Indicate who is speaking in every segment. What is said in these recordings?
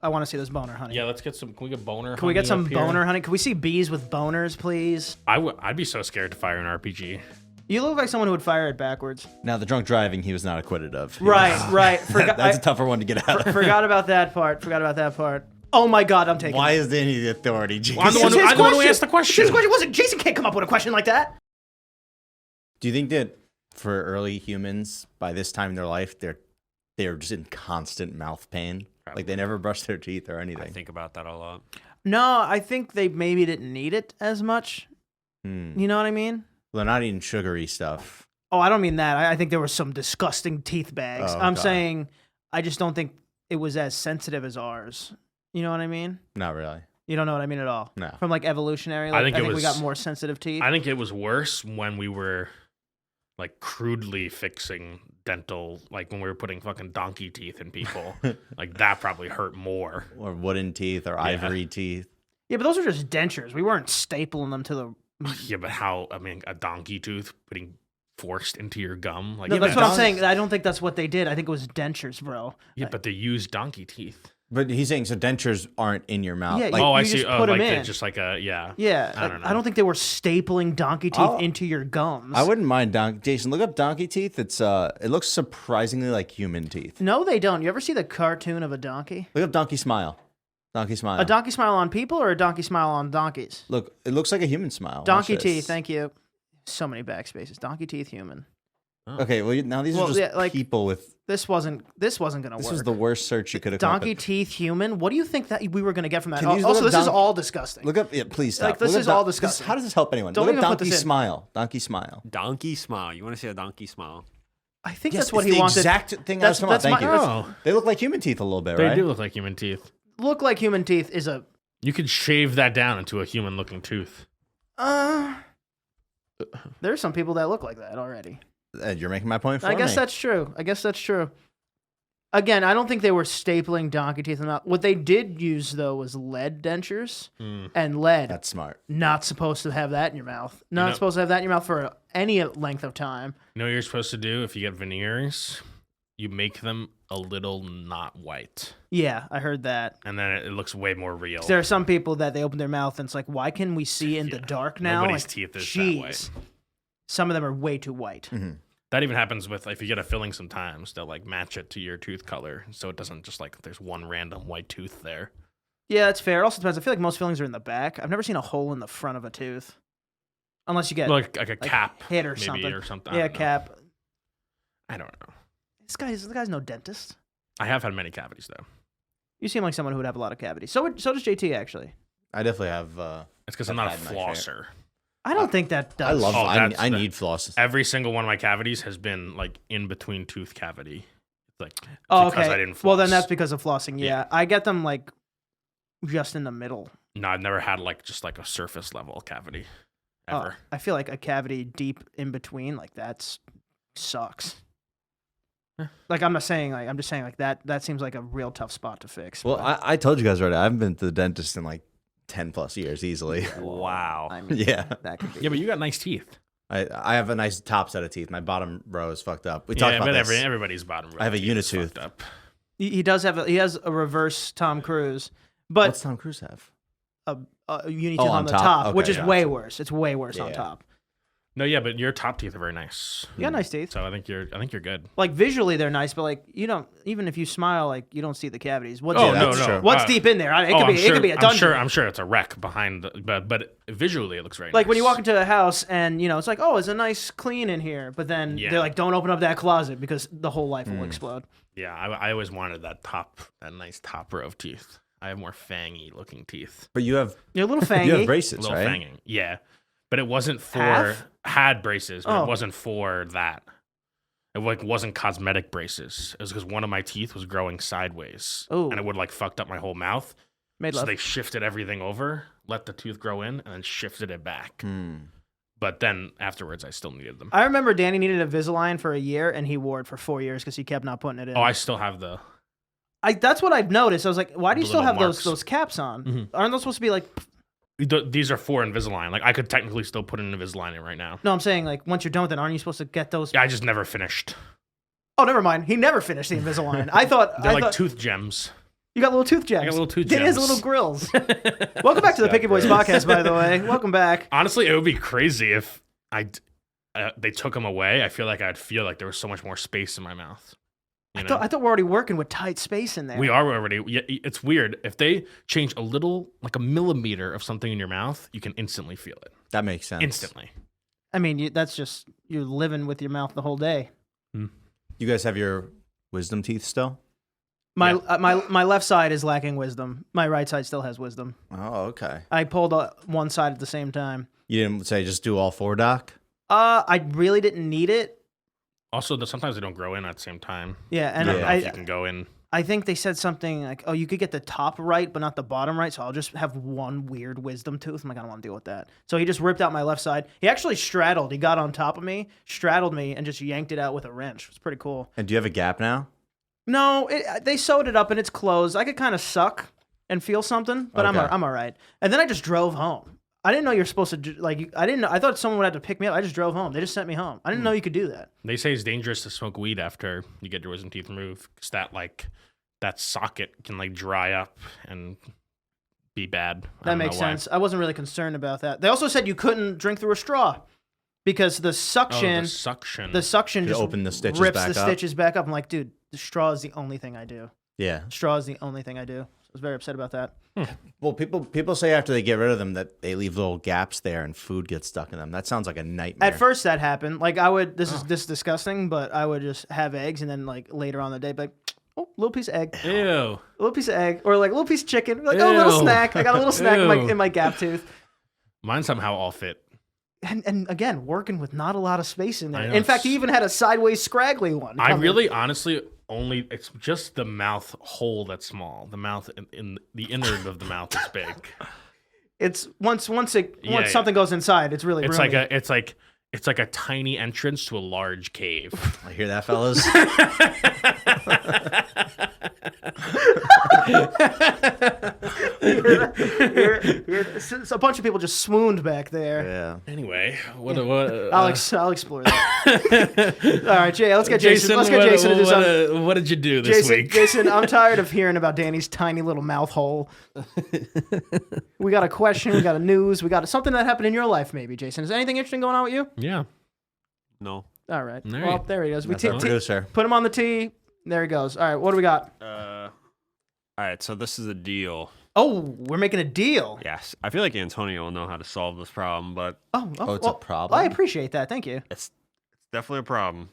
Speaker 1: I want to see this boner honey.
Speaker 2: Yeah, let's get some. Can we get boner?
Speaker 1: Can we get some boner honey? Can we see bees with boners, please?
Speaker 2: I'd be so scared to fire an RPG.
Speaker 1: You look like someone who would fire it backwards.
Speaker 3: Now, the drunk driving, he was not acquitted of.
Speaker 1: Right.
Speaker 3: That's a tougher one to get out of.
Speaker 1: Forgot about that part. Oh my God, I'm taking.
Speaker 3: Why is Danny the authority?
Speaker 2: I'm the one who asked the question.
Speaker 1: His question wasn't. Jason can't come up with a question like that.
Speaker 3: Do you think that for early humans, by this time in their life, they're just in constant mouth pain?
Speaker 2: Probably.
Speaker 3: Like they never brush their teeth or anything?
Speaker 4: I think about that a lot.
Speaker 1: No, I think they maybe didn't need it as much. You know what I mean?
Speaker 3: Well, they're not eating sugary stuff.
Speaker 1: Oh, I don't mean that. I think there were some disgusting teeth bags.
Speaker 3: Oh,
Speaker 1: I'm
Speaker 3: God.
Speaker 1: saying I just don't think it was as sensitive as ours. You know what I mean?
Speaker 3: Not really.
Speaker 1: You don't know what I mean at all?
Speaker 3: No.
Speaker 1: From like evolutionary,
Speaker 2: I
Speaker 1: like,
Speaker 2: think
Speaker 1: we got more sensitive teeth.
Speaker 2: I think it was worse when we were like crudely fixing dental, like when we were putting fucking donkey teeth in people. Like that probably hurt more.
Speaker 3: Or wooden teeth or ivory teeth.
Speaker 1: Yeah, but those are just dentures. We weren't stapling them to the...
Speaker 2: Yeah, but how, I mean, a donkey tooth putting forced into your gum? Like,
Speaker 1: No, that's what I'm saying. I don't think that's what they did. I think it was dentures, bro.
Speaker 2: Yeah, but they use donkey teeth.
Speaker 3: But he's saying so dentures aren't in your mouth.
Speaker 1: Yeah,
Speaker 3: like,
Speaker 2: I
Speaker 1: you
Speaker 2: see.
Speaker 1: just put 'em
Speaker 2: like
Speaker 1: in.
Speaker 2: just like a, yeah.
Speaker 1: Yeah,
Speaker 2: I don't know.
Speaker 1: I don't think they were stapling donkey teeth
Speaker 3: I'll-
Speaker 1: into your gums.
Speaker 3: I wouldn't mind Jason, look up donkey teeth. It looks surprisingly like human teeth.
Speaker 1: No, they don't. You ever see the cartoon of a donkey?
Speaker 3: Look up donkey smile. Donkey smile.
Speaker 1: A donkey smile on people or a donkey smile on donkeys?
Speaker 3: Look, it looks like a human smile. Watch
Speaker 1: Donkey
Speaker 3: this.
Speaker 1: teeth, thank you. So many backspaces. Donkey teeth, human.
Speaker 3: Okay, well now these are just people with.
Speaker 1: This wasn't gonna work.
Speaker 3: This was the worst search you could have come up
Speaker 1: Donkey
Speaker 3: with.
Speaker 1: teeth, human. What do you think that we were gonna get from that?
Speaker 3: Can you look
Speaker 1: Also,
Speaker 3: up
Speaker 1: this is
Speaker 3: don-
Speaker 1: all disgusting.
Speaker 3: Look up, yeah, please stop.
Speaker 1: Like, this
Speaker 3: Look up
Speaker 1: is all disgusting.
Speaker 3: How does this help anyone?
Speaker 1: Don't
Speaker 3: Look
Speaker 1: even
Speaker 3: up
Speaker 1: put
Speaker 3: donkey
Speaker 1: this in.
Speaker 3: smile. Donkey smile.
Speaker 4: Donkey smile. You want to see a donkey smile?
Speaker 1: I think
Speaker 3: Yes,
Speaker 1: that's what
Speaker 3: it's
Speaker 1: he
Speaker 3: the
Speaker 1: wanted.
Speaker 3: exact thing I was talking about. Thank you.
Speaker 2: Oh,
Speaker 3: They look like human teeth a little bit,
Speaker 2: they
Speaker 3: right?
Speaker 2: do look like human teeth.
Speaker 1: Look like human teeth is a.
Speaker 2: You could shave that down into a human-looking tooth.
Speaker 1: There's some people that look like that already.
Speaker 3: You're making my point for
Speaker 1: I guess
Speaker 3: me.
Speaker 1: that's true. Again, I don't think they were stapling donkey teeth in the mouth. What they did use though was lead dentures, and lead.
Speaker 3: That's smart.
Speaker 1: Not supposed to have that in your mouth. Not supposed to have that in your mouth for any length of time.
Speaker 2: You know what you're supposed to do if you get veneers? You make them a little not white.
Speaker 1: Yeah, I heard that.
Speaker 2: And then it looks way more real.
Speaker 1: There are some people that they open their mouth and it's like, why can we see in the dark now?
Speaker 2: Nobody's
Speaker 1: Like,
Speaker 2: teeth is
Speaker 1: jeez.
Speaker 2: that white.
Speaker 1: Some of them are way too white.
Speaker 2: That even happens with, if you get a filling sometimes, they'll like match it to your tooth color. So it doesn't just like, there's one random white tooth there.
Speaker 1: Yeah, that's fair. It also depends. I feel like most fillings are in the back. I've never seen a hole in the front of a tooth. Unless you get
Speaker 2: Like a cap.
Speaker 1: hit or
Speaker 2: maybe,
Speaker 1: something.
Speaker 2: or something. I
Speaker 1: Yeah,
Speaker 2: don't know.
Speaker 1: cap.
Speaker 2: I don't know.
Speaker 1: This guy's no dentist.
Speaker 2: I have had many cavities though.
Speaker 1: You seem like someone who would have a lot of cavities. So does JT actually.
Speaker 3: I definitely have.
Speaker 2: It's because I'm not a
Speaker 3: I've had my share.
Speaker 2: flosser.
Speaker 1: I don't think that does.
Speaker 3: I love.
Speaker 2: Oh,
Speaker 3: I
Speaker 2: that's
Speaker 3: need floss.
Speaker 2: Every single one of my cavities has been like in between tooth cavity. It's like
Speaker 1: Oh,
Speaker 2: because
Speaker 1: okay.
Speaker 2: I didn't floss.
Speaker 1: Well, then that's because of flossing. Yeah.
Speaker 2: Yeah.
Speaker 1: I get them like just in the middle.
Speaker 2: No, I've never had like just like a surface level cavity ever.
Speaker 1: I feel like a cavity deep in between, like that's sucks. Like I'm just saying like that seems like a real tough spot to fix.
Speaker 3: Well,
Speaker 1: but,
Speaker 3: I told you guys already. I haven't been to the dentist in like 10+ years easily.
Speaker 4: Wow.
Speaker 1: I mean,
Speaker 3: Yeah.
Speaker 1: that could be.
Speaker 2: Yeah, but you got nice teeth.
Speaker 3: I have a nice top set of teeth. My bottom row is fucked up. We
Speaker 2: Yeah,
Speaker 3: talked about
Speaker 2: but
Speaker 3: this.
Speaker 2: everybody's bottom row.
Speaker 3: I have a
Speaker 2: teeth is
Speaker 3: unitooth.
Speaker 2: fucked up.
Speaker 1: He does have he has a reverse Tom Cruise, but
Speaker 3: What's Tom Cruise have?
Speaker 1: a unitooth
Speaker 3: Oh,
Speaker 1: on
Speaker 3: on
Speaker 1: the
Speaker 3: top?
Speaker 1: top,
Speaker 3: Okay,
Speaker 1: which is
Speaker 3: yeah.
Speaker 1: way worse. It's way worse on
Speaker 3: Yeah.
Speaker 1: top.
Speaker 2: No, yeah, but your top teeth are very nice.
Speaker 1: You got nice teeth.
Speaker 2: So I think you're good.
Speaker 1: Like visually, they're nice, but like you don't. Even if you smile, like you don't see the cavities. What's
Speaker 2: Oh
Speaker 1: in-
Speaker 2: no,
Speaker 3: that's
Speaker 2: no.
Speaker 3: true.
Speaker 1: What's deep in there? It could be. It could be a dungeon.
Speaker 2: I'm sure it's a wreck behind, but visually it looks very
Speaker 1: Like
Speaker 2: nice.
Speaker 1: when you walk into a house and it's like, oh, it's a nice clean in here, but then
Speaker 2: Yeah.
Speaker 1: they're like, don't open up that closet because the whole life will explode.
Speaker 2: Yeah, I always wanted that nice top row of teeth. I have more fangy looking teeth.
Speaker 3: But you have
Speaker 1: You're a little fangy.
Speaker 3: you have braces,
Speaker 2: Little
Speaker 3: right?
Speaker 2: fanging. Yeah. But it wasn't for
Speaker 1: Half?
Speaker 2: had braces, but
Speaker 1: Oh.
Speaker 2: it wasn't for that. It like wasn't cosmetic braces. It was because one of my teeth was growing sideways.
Speaker 1: Ooh.
Speaker 2: And it would like fucked up my whole mouth.
Speaker 1: Made
Speaker 2: So
Speaker 1: love.
Speaker 2: they shifted everything over, let the tooth grow in, and then shifted it back.
Speaker 3: Hmm.
Speaker 2: But then afterwards I still needed them.
Speaker 1: I remember Danny needed a Invisalign for a year, and he wore it for 4 years because he kept not putting it in.
Speaker 2: Oh, I still have the
Speaker 1: That's what I've noticed. I was like, why do you
Speaker 2: The
Speaker 1: still have
Speaker 2: little marks.
Speaker 1: those caps on?
Speaker 2: Mhm.
Speaker 1: Aren't those supposed to be like?
Speaker 2: these are for Invisalign. Like I could technically still put an Invisalign in right now.
Speaker 1: No, I'm saying like once you're done with it, aren't you supposed to get those?
Speaker 2: Yeah, I just never finished.
Speaker 1: Oh, never mind. He never finished the Invisalign. I thought.
Speaker 2: They're
Speaker 1: I
Speaker 2: like
Speaker 1: thought,
Speaker 2: tooth gems.
Speaker 1: You got little tooth gems.
Speaker 2: I got little tooth
Speaker 1: Danny has
Speaker 2: gems.
Speaker 1: little grills. Welcome back to the Picky Boys podcast, by the way. Welcome back.
Speaker 2: Honestly, it would be crazy if they took them away. I feel like I'd feel like there was so much more space in my mouth.
Speaker 1: I thought we're already working with tight space in there.
Speaker 2: We are already. Yeah, it's weird. If they change a little, like a millimeter of something in your mouth, you can instantly feel it.
Speaker 3: That makes sense.
Speaker 2: Instantly.
Speaker 1: I mean, that's just you're living with your mouth the whole day.
Speaker 3: You guys have your wisdom teeth still?
Speaker 1: My left side is lacking wisdom. My right side still has wisdom.
Speaker 3: Oh, okay.
Speaker 1: I pulled one side at the same time.
Speaker 3: You didn't say just do all four, Doc?
Speaker 1: I really didn't need it.
Speaker 2: Also, sometimes they don't grow in at the same time.
Speaker 1: Yeah, and
Speaker 3: Yeah.
Speaker 2: You can go in.
Speaker 1: I think they said something like, "Oh, you could get the top right, but not the bottom right." So I'll just have one weird wisdom tooth. I'm like, I don't want to deal with that. So he just ripped out my left side. He actually straddled. He got on top of me, straddled me, and just yanked it out with a wrench. It's pretty cool.
Speaker 3: And do you have a gap now?
Speaker 1: No, they sewed it up and it's closed. I could kind of suck and feel something, but
Speaker 3: Okay.
Speaker 1: I'm all right. And then I just drove home. I didn't know you're supposed to I didn't know. I thought someone would have to pick me up. I just drove home. They just sent me home. I didn't know you could do that.
Speaker 2: They say it's dangerous to smoke weed after you get your wisdom teeth removed, because that socket can dry up and be bad. I
Speaker 1: That
Speaker 2: don't
Speaker 1: makes
Speaker 2: know why.
Speaker 1: sense. I wasn't really concerned about that. They also said you couldn't drink through a straw because the
Speaker 2: Oh,
Speaker 1: suction,
Speaker 2: the suction.
Speaker 1: the suction
Speaker 3: You
Speaker 1: just
Speaker 3: open the stitches
Speaker 1: rips
Speaker 3: back
Speaker 1: the
Speaker 3: up?
Speaker 1: stitches back up. I'm like, dude, the straw is the only thing I do.
Speaker 3: Yeah.
Speaker 1: Straw is the only thing I do. I was very upset about that.
Speaker 3: Well, people say after they get rid of them that they leave little gaps there and food gets stuck in them. That sounds like a nightmare.
Speaker 1: At first, that happened. Like I would. This is disgusting, but I would just have eggs, and then later on in the day, be like, oh, little piece of egg,
Speaker 2: Ew.
Speaker 1: a little piece of egg, or a little piece of chicken. Like, oh, a little
Speaker 2: Ew.
Speaker 1: snack. I got a little snack in
Speaker 2: Ew.
Speaker 1: my gap tooth.
Speaker 2: Mine somehow all fit.
Speaker 1: And again, working with not a lot of space in there.
Speaker 2: I know,
Speaker 1: In fact, he
Speaker 2: it's-
Speaker 1: even had a sideways scraggly one.
Speaker 2: I
Speaker 1: coming.
Speaker 2: really, honestly, it's just the mouth hole that's small. The mouth in the innard of the mouth is big.
Speaker 1: It's once
Speaker 2: Yeah.
Speaker 1: something goes inside, it's really
Speaker 2: It's
Speaker 1: roomy.
Speaker 2: like a tiny entrance to a large cave.
Speaker 3: I hear that, fellas.
Speaker 1: So a bunch of people just swooned back there.
Speaker 3: Yeah.
Speaker 2: Anyway, what
Speaker 1: I'll explore that. All right, Jay, let's get Jason. Let's get Jason to do something.
Speaker 2: what did you do this week?
Speaker 1: Jason, I'm tired of hearing about Danny's tiny little mouth hole. We got a question. We got a news. We got something that happened in your life, maybe, Jason. Is there anything interesting going on with you?
Speaker 2: Yeah.
Speaker 4: No.
Speaker 1: All right.
Speaker 2: All
Speaker 1: Well,
Speaker 2: right.
Speaker 1: there he goes. We
Speaker 3: That's our producer.
Speaker 1: put him on the tee. There he goes. All right, what do we got?
Speaker 4: All right, so this is a deal.
Speaker 1: Oh, we're making a deal.
Speaker 4: Yes. I feel like Antonio will know how to solve this problem, but
Speaker 3: Oh, it's
Speaker 1: well,
Speaker 3: a problem?
Speaker 1: I appreciate that. Thank you.
Speaker 4: it's definitely a problem.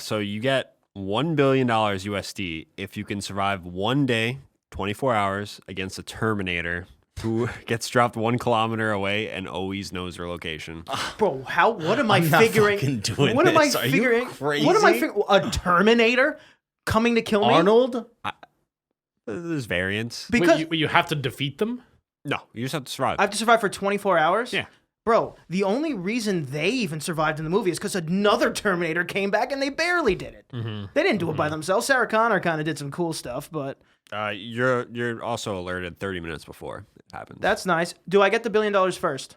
Speaker 4: So you get $1 billion USD if you can survive 1 day, 24 hours against a Terminator who gets dropped 1 kilometer away and always knows your location.
Speaker 1: Bro, what am I
Speaker 3: I'm not
Speaker 1: figuring?
Speaker 3: fucking doing
Speaker 1: what am I
Speaker 3: this. Are you
Speaker 1: figuring?
Speaker 3: crazy?
Speaker 1: What am I figuring? A Terminator coming to kill me?
Speaker 3: Arnold?
Speaker 4: There's variants.
Speaker 1: Because
Speaker 2: you have to defeat them.
Speaker 4: No, you just have to survive.
Speaker 1: I have to survive for 24 hours?
Speaker 4: Yeah.
Speaker 1: Bro, the only reason they even survived in the movie is because another Terminator came back and they barely did it.
Speaker 2: Mm-hmm.
Speaker 1: They didn't do it by themselves. Sarah Connor kind of did some cool stuff, but
Speaker 4: You're also alerted 30 minutes before it happens.
Speaker 1: that's nice. Do I get the $1 billion first?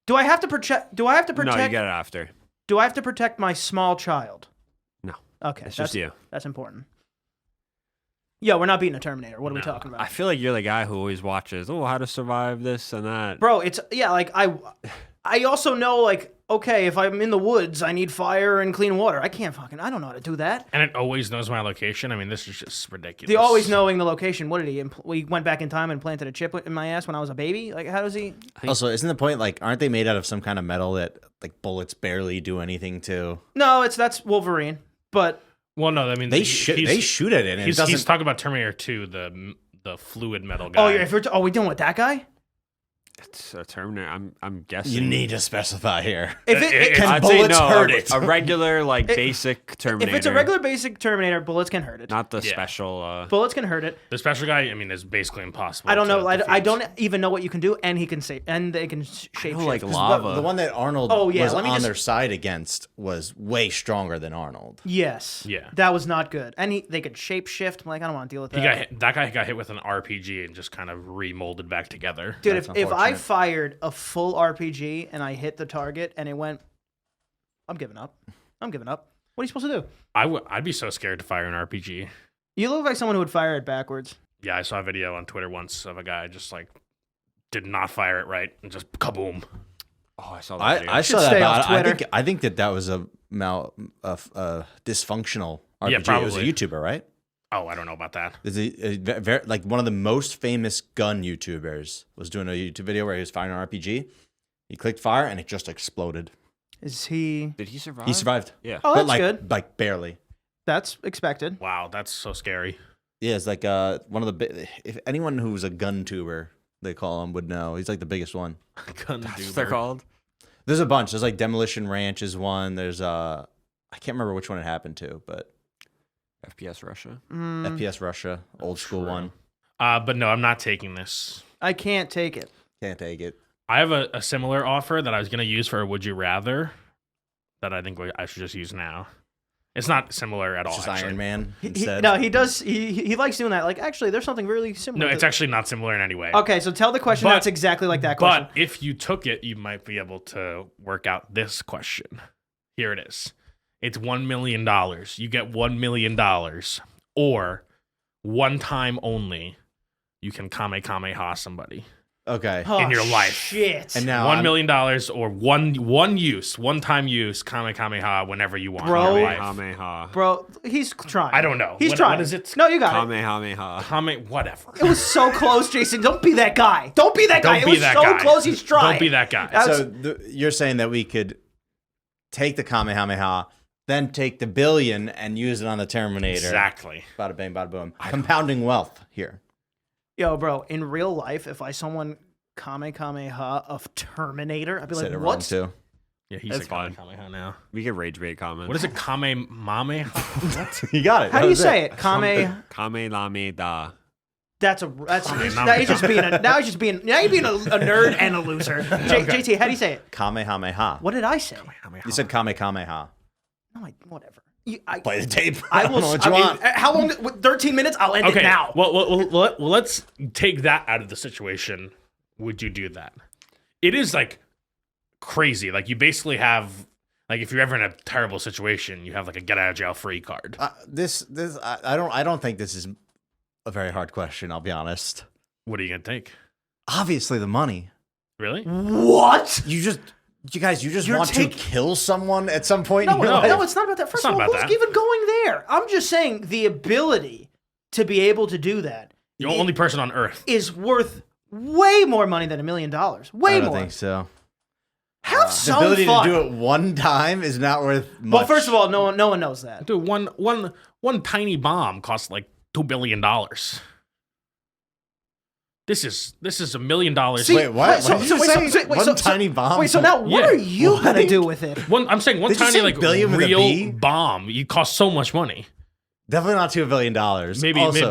Speaker 1: Do I have to protect?
Speaker 4: No, you get it after.
Speaker 1: Do I have to protect my small child?
Speaker 4: No.
Speaker 1: Okay,
Speaker 4: It's
Speaker 1: that's
Speaker 4: just you.
Speaker 1: That's important. Yo, we're not beating a Terminator. What are we
Speaker 2: No,
Speaker 1: talking about?
Speaker 4: I feel like you're the guy who always watches, how to survive this and that.
Speaker 1: Bro, it's I also know okay, if I'm in the woods, I need fire and clean water. I don't know how to do that.
Speaker 2: And it always knows my location. I mean, this is just ridiculous.
Speaker 1: The always knowing the location. What did he? We went back in time and planted a chip in my ass when I was a baby. Like, how does he?
Speaker 3: Also, isn't the point, aren't they made out of some kind of metal that, bullets barely do anything to?
Speaker 1: No, that's Wolverine. But
Speaker 2: Well, no, I mean
Speaker 3: They shoot it in. And it
Speaker 2: He's
Speaker 3: doesn't.
Speaker 2: talking about Terminator 2, the fluid metal guy.
Speaker 1: are we dealing with that guy?
Speaker 4: It's a Terminator. I'm guessing.
Speaker 3: You need to specify here.
Speaker 1: If it
Speaker 3: Can
Speaker 4: I'd say
Speaker 3: bullets
Speaker 4: no,
Speaker 3: hurt
Speaker 4: a,
Speaker 3: it?
Speaker 4: a regular basic Terminator.
Speaker 1: if it's a regular basic Terminator, bullets can hurt it.
Speaker 4: not the
Speaker 2: Yeah.
Speaker 4: special.
Speaker 1: Bullets can hurt it.
Speaker 2: The special guy, I mean, is basically impossible.
Speaker 1: I don't know.
Speaker 2: to
Speaker 1: I
Speaker 2: defeat.
Speaker 1: don't even know what you can do, and he can say, and they can shape
Speaker 4: like
Speaker 1: shift.
Speaker 4: lava.
Speaker 3: The one that Arnold
Speaker 1: Oh, yeah,
Speaker 3: was
Speaker 1: let me
Speaker 3: on
Speaker 1: just-
Speaker 3: their side against was way stronger than Arnold.
Speaker 1: Yes.
Speaker 2: Yeah.
Speaker 1: That was not good. And they could shape shift. I'm like, I don't want to deal with that.
Speaker 2: That guy got hit with an RPG and just kind of remolded back together.
Speaker 1: Dude,
Speaker 3: That's
Speaker 1: if I
Speaker 3: unfortunate.
Speaker 1: fired a full RPG and I hit the target and it went, I'm giving up. What are you supposed to do?
Speaker 2: I'd be so scared to fire an RPG.
Speaker 1: You look like someone who would fire it backwards.
Speaker 2: Yeah, I saw a video on Twitter once of a guy just like did not fire it right and just kaboom.
Speaker 4: Oh, I saw that. Video.
Speaker 3: I saw
Speaker 1: Should stay
Speaker 3: that.
Speaker 1: off
Speaker 3: But
Speaker 1: Twitter.
Speaker 3: I think that was a dysfunctional RPG.
Speaker 2: Yeah,
Speaker 3: It was a
Speaker 2: probably.
Speaker 3: YouTuber, right?
Speaker 2: Oh, I don't know about that.
Speaker 3: There's like one of the most famous gun YouTubers was doing a YouTube video where he was firing an RPG. He clicked fire and it just exploded.
Speaker 1: Is he?
Speaker 4: Did he survive?
Speaker 3: He survived.
Speaker 4: Yeah.
Speaker 1: Oh,
Speaker 3: but
Speaker 1: that's
Speaker 3: like,
Speaker 1: good.
Speaker 3: Like barely.
Speaker 1: That's expected.
Speaker 2: Wow, that's so scary.
Speaker 3: Yeah, it's like one of the if anyone who's a gun tuber, they call him, would know. He's like the biggest one.
Speaker 2: Gun
Speaker 4: That's what
Speaker 2: duber.
Speaker 4: they're called.
Speaker 3: There's a bunch. There's like Demolition Ranch is one. There's I can't remember which one it happened to, but
Speaker 4: FPS Russia.
Speaker 3: FPS Russia, old school
Speaker 2: True.
Speaker 3: one.
Speaker 2: But no, I'm not taking this.
Speaker 1: I can't take it.
Speaker 3: Can't take it.
Speaker 2: I have a similar offer that I was going to use for a Would You Rather that I think I should just use now. It's not similar at all.
Speaker 3: It's just
Speaker 2: actually.
Speaker 3: Iron Man
Speaker 1: He,
Speaker 3: instead.
Speaker 1: no, he does. He likes doing that. Like, actually, there's something really similar.
Speaker 2: No,
Speaker 1: to-
Speaker 2: it's actually not similar in any way.
Speaker 1: Okay, so tell the question
Speaker 2: But-
Speaker 1: that's exactly like that question.
Speaker 2: But if you took it, you might be able to work out this question. Here it is. It's $1 million. You get $1 million. Or one time only, you can Kamehameha somebody.
Speaker 3: Okay.
Speaker 1: Oh,
Speaker 2: in your life.
Speaker 1: Shit.
Speaker 3: And now
Speaker 2: $1
Speaker 3: I'm-
Speaker 2: million or one time use Kamehameha whenever you want
Speaker 1: Bro.
Speaker 2: in your life.
Speaker 4: Kamehameha.
Speaker 1: Bro, he's trying.
Speaker 2: I don't know.
Speaker 1: He's
Speaker 2: What-
Speaker 1: trying.
Speaker 2: what is it?
Speaker 1: No, you got it.
Speaker 4: Kamehameha.
Speaker 2: Whatever.
Speaker 1: It was so close, Jason. Don't be that guy. Don't be that guy.
Speaker 2: Don't
Speaker 1: It
Speaker 2: be
Speaker 1: was
Speaker 2: that
Speaker 1: so
Speaker 2: guy.
Speaker 1: close. He's trying.
Speaker 2: Don't be that guy.
Speaker 1: That's-
Speaker 3: So you're saying that we could take the Kamehameha, then take the billion and use it on the Terminator.
Speaker 2: Exactly.
Speaker 3: Bada bang, bada boom. Compounding wealth here.
Speaker 1: Yo, bro, in real life, if I someone Kamehameha of Terminator, I'd be
Speaker 3: Said
Speaker 1: like,
Speaker 3: it wrong
Speaker 1: what?
Speaker 3: too.
Speaker 2: Yeah, he's
Speaker 4: That's
Speaker 2: a
Speaker 4: fine.
Speaker 2: Kamehameha now.
Speaker 4: We get rage bait comment.
Speaker 2: What is it? Kamehameha? What?
Speaker 3: You got it.
Speaker 1: How
Speaker 3: That
Speaker 1: do you
Speaker 3: was
Speaker 1: say it? Kame.
Speaker 4: Kamehameha.
Speaker 1: That's now he's just being a now you're being a nerd and a loser. JT, how do you say it?
Speaker 3: Kamehameha.
Speaker 1: What did I say?
Speaker 3: You said Kamehameha.
Speaker 1: No, whatever.
Speaker 3: Play the tape.
Speaker 1: I will.
Speaker 3: don't know what you
Speaker 1: I mean,
Speaker 3: want.
Speaker 1: how long? 13 minutes. I'll end
Speaker 2: Okay.
Speaker 1: it now.
Speaker 2: Well, let's take that out of the situation. Would you do that? It is like crazy. Like you basically have like if you're ever in a terrible situation, you have like a get out of jail free card.
Speaker 3: I don't think this is a very hard question. I'll be honest.
Speaker 2: What are you gonna take?
Speaker 3: Obviously, the money.
Speaker 2: Really?
Speaker 1: What?
Speaker 3: You guys, you just
Speaker 1: You're
Speaker 3: want to kill someone at some point.
Speaker 1: No,
Speaker 3: in your
Speaker 1: no,
Speaker 3: life?
Speaker 1: no, it's not about that. First
Speaker 2: It's
Speaker 1: of
Speaker 2: not
Speaker 1: all,
Speaker 2: about
Speaker 1: who's
Speaker 2: that.
Speaker 1: even going there? I'm just saying the ability to be able to do that
Speaker 2: You're the only person on Earth.
Speaker 1: is worth way more money than $1 million. Way
Speaker 3: I don't
Speaker 1: more.
Speaker 3: think so.
Speaker 1: Have
Speaker 3: The
Speaker 1: some
Speaker 3: ability
Speaker 1: fun.
Speaker 3: to do it one time is not worth much.
Speaker 1: Well, first of all, no one knows that.
Speaker 2: Dude, one tiny bomb costs like $2 billion. This is $1 million.
Speaker 1: See,
Speaker 3: Wait, what?
Speaker 1: so-
Speaker 3: What did you
Speaker 1: so-
Speaker 3: say?
Speaker 1: so- wait,
Speaker 3: One
Speaker 1: so-
Speaker 3: tiny bomb?
Speaker 1: Wait, so now what
Speaker 2: Yeah.
Speaker 1: are you gonna do with it?
Speaker 2: I'm saying one
Speaker 3: Did you
Speaker 2: tiny
Speaker 3: say
Speaker 2: like
Speaker 3: billion with a
Speaker 2: real
Speaker 3: B?
Speaker 2: bomb. You cost so much money.
Speaker 3: Definitely not $2 billion.
Speaker 2: Maybe,
Speaker 3: also,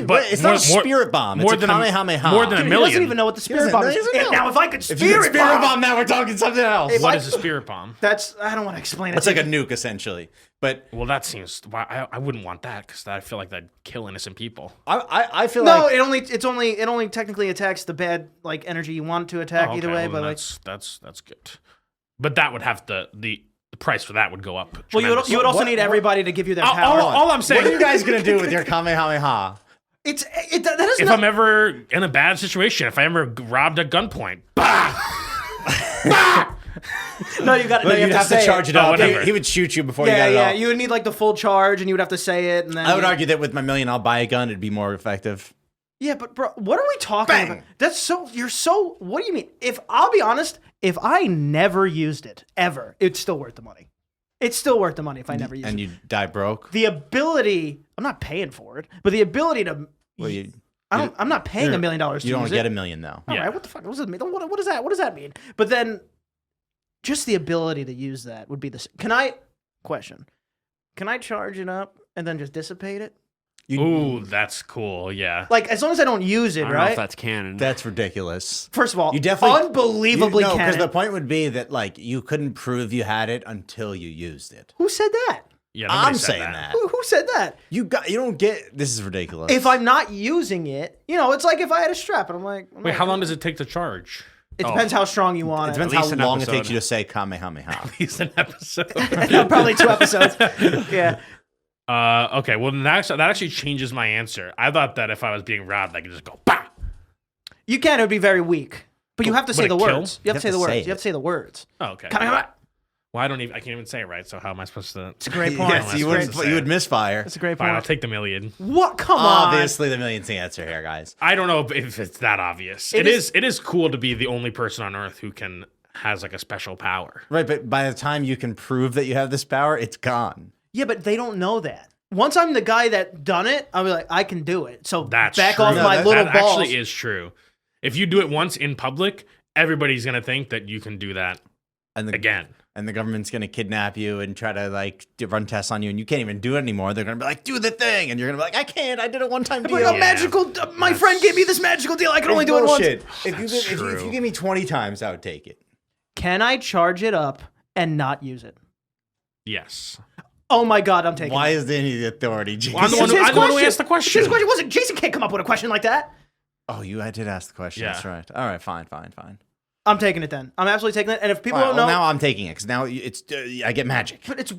Speaker 2: but
Speaker 3: it's not a spirit bomb. It's
Speaker 2: more
Speaker 3: a
Speaker 2: than
Speaker 3: Kamehameha.
Speaker 2: more than a
Speaker 1: Dude, he
Speaker 2: million.
Speaker 1: doesn't even know what the spirit
Speaker 3: doesn't-
Speaker 1: bomb
Speaker 3: no,
Speaker 1: is.
Speaker 3: he doesn't
Speaker 1: And
Speaker 3: know.
Speaker 1: now, if I could
Speaker 3: If you
Speaker 1: spirit,
Speaker 3: get spirit bomb, now we're talking something else.
Speaker 1: If
Speaker 2: What
Speaker 1: I-
Speaker 2: is a spirit bomb?
Speaker 1: that's I don't want to explain it.
Speaker 3: It's like a nuke, essentially. But
Speaker 2: Well, that seems. I wouldn't want that because I feel like that'd kill innocent people.
Speaker 3: I feel
Speaker 1: no,
Speaker 3: like
Speaker 1: it only technically attacks the bad like energy you want it to attack
Speaker 2: Oh,
Speaker 1: either
Speaker 2: okay,
Speaker 1: way.
Speaker 2: well,
Speaker 1: But like,
Speaker 2: that's good. But that would have the price for that would go up.
Speaker 1: well, you would also
Speaker 3: What-
Speaker 1: need everybody to give you their
Speaker 2: All,
Speaker 1: power.
Speaker 2: all I'm
Speaker 3: what
Speaker 2: saying,
Speaker 3: are you guys gonna do with your Kamehameha?
Speaker 1: That is
Speaker 2: if
Speaker 1: not.
Speaker 2: I'm ever in a bad situation, if I ever robbed at gunpoint,
Speaker 1: No, you got. No,
Speaker 3: But
Speaker 1: you
Speaker 3: you'd
Speaker 1: have to say
Speaker 3: charge it
Speaker 1: it.
Speaker 3: up.
Speaker 2: whatever.
Speaker 3: He would shoot you before you
Speaker 1: Yeah,
Speaker 3: got it
Speaker 1: yeah.
Speaker 3: all.
Speaker 1: You would need like the full charge, and you would have to say it, and then
Speaker 3: I would
Speaker 1: you-
Speaker 3: argue that with my million, I'll buy a gun. It'd be more effective.
Speaker 1: Yeah, but bro, what are we talking
Speaker 3: Bang.
Speaker 1: about? That's so. You're so. What do you mean? If I'll be honest, if I never used it ever, it's still worth the money. It's still worth the money if I never use
Speaker 3: And
Speaker 1: it.
Speaker 3: you die broke.
Speaker 1: The ability, I'm not paying for it, but the ability to.
Speaker 3: Well,
Speaker 1: I'm not paying $1 million to
Speaker 3: you don't
Speaker 1: use
Speaker 3: get
Speaker 1: it.
Speaker 3: $1 million though.
Speaker 1: All
Speaker 2: Yeah.
Speaker 1: right, what the fuck? What does that mean? What does that? What does that mean? But then, just the ability to use that would be the. Can I charge it up and then just dissipate it?
Speaker 2: ooh, that's cool. Yeah.
Speaker 1: Like as long as I don't use it,
Speaker 4: I don't know
Speaker 1: right?
Speaker 4: if that's canon.
Speaker 3: That's ridiculous.
Speaker 1: First of all,
Speaker 3: You definitely
Speaker 1: unbelievably
Speaker 3: no, because
Speaker 1: canon.
Speaker 3: the point would be that like you couldn't prove you had it until you used it.
Speaker 1: Who said that?
Speaker 2: Yeah. nobody
Speaker 3: I'm
Speaker 2: said
Speaker 3: saying that.
Speaker 1: Who said that?
Speaker 3: You don't get. This is ridiculous.
Speaker 1: If I'm not using it, it's like if I had a strap and I'm like,
Speaker 2: Wait, how long does it take to charge?
Speaker 1: It depends how strong you want
Speaker 3: it
Speaker 1: it.
Speaker 3: depends
Speaker 4: At
Speaker 3: how
Speaker 4: least an
Speaker 3: long it
Speaker 4: episode.
Speaker 3: takes you to say Kamehameha.
Speaker 2: At least an episode.
Speaker 1: Probably 2 episodes. Yeah.
Speaker 2: Okay. Well, that actually changes my answer. I thought that if I was being robbed, I could just go, bah!
Speaker 1: You can. It would be very weak. But you have to say
Speaker 2: Would
Speaker 1: the
Speaker 2: it kill?
Speaker 1: words. You have to say the words. You have to say the words.
Speaker 2: Oh, okay.
Speaker 1: Kamehameha.
Speaker 2: Well, I can't even say it right. So how am I supposed to?
Speaker 1: It's a great point.
Speaker 3: Yes, you would misfire.
Speaker 1: It's a great
Speaker 2: Fine, I'll
Speaker 1: point.
Speaker 2: take the million.
Speaker 1: What? Come on.
Speaker 3: Obviously, the million's the answer here, guys.
Speaker 2: I don't know if it's that obvious. It is cool to be the only person on Earth who has like a special power.
Speaker 3: Right, but by the time you can prove that you have this power, it's gone.
Speaker 1: Yeah, but they don't know that. Once I'm the guy that done it, I'll be like, I can do it. So
Speaker 2: That's
Speaker 1: back
Speaker 2: true.
Speaker 1: off
Speaker 2: No,
Speaker 1: my
Speaker 2: that
Speaker 1: little balls.
Speaker 2: actually is true. If you do it once in public, everybody's gonna think that you can do that again.
Speaker 3: And the government's gonna kidnap you and try to like run tests on you, and you can't even do it anymore. They're gonna be like, "Do the thing," and you're gonna be like, "I can't. I did it one time deal."
Speaker 1: Like a magical. My friend gave me this magical deal. I can only do it once.
Speaker 3: Bullshit. If you give me 20 times, I would take it.
Speaker 1: Can I charge it up and not use it?
Speaker 2: Yes.
Speaker 1: Oh my God, I'm taking.
Speaker 3: Why
Speaker 1: it.
Speaker 3: is there any authority? Jason?
Speaker 2: I'm the one who asked the question.
Speaker 1: His question wasn't. Jason can't come up with a question like that.
Speaker 3: Oh, I did ask the question.
Speaker 2: Yeah.
Speaker 3: That's right. All right, fine.
Speaker 1: I'm taking it then. I'm absolutely taking it. And if people
Speaker 3: All right,
Speaker 1: don't know,
Speaker 3: well, now I'm taking it because now it's I get magic.
Speaker 1: but it's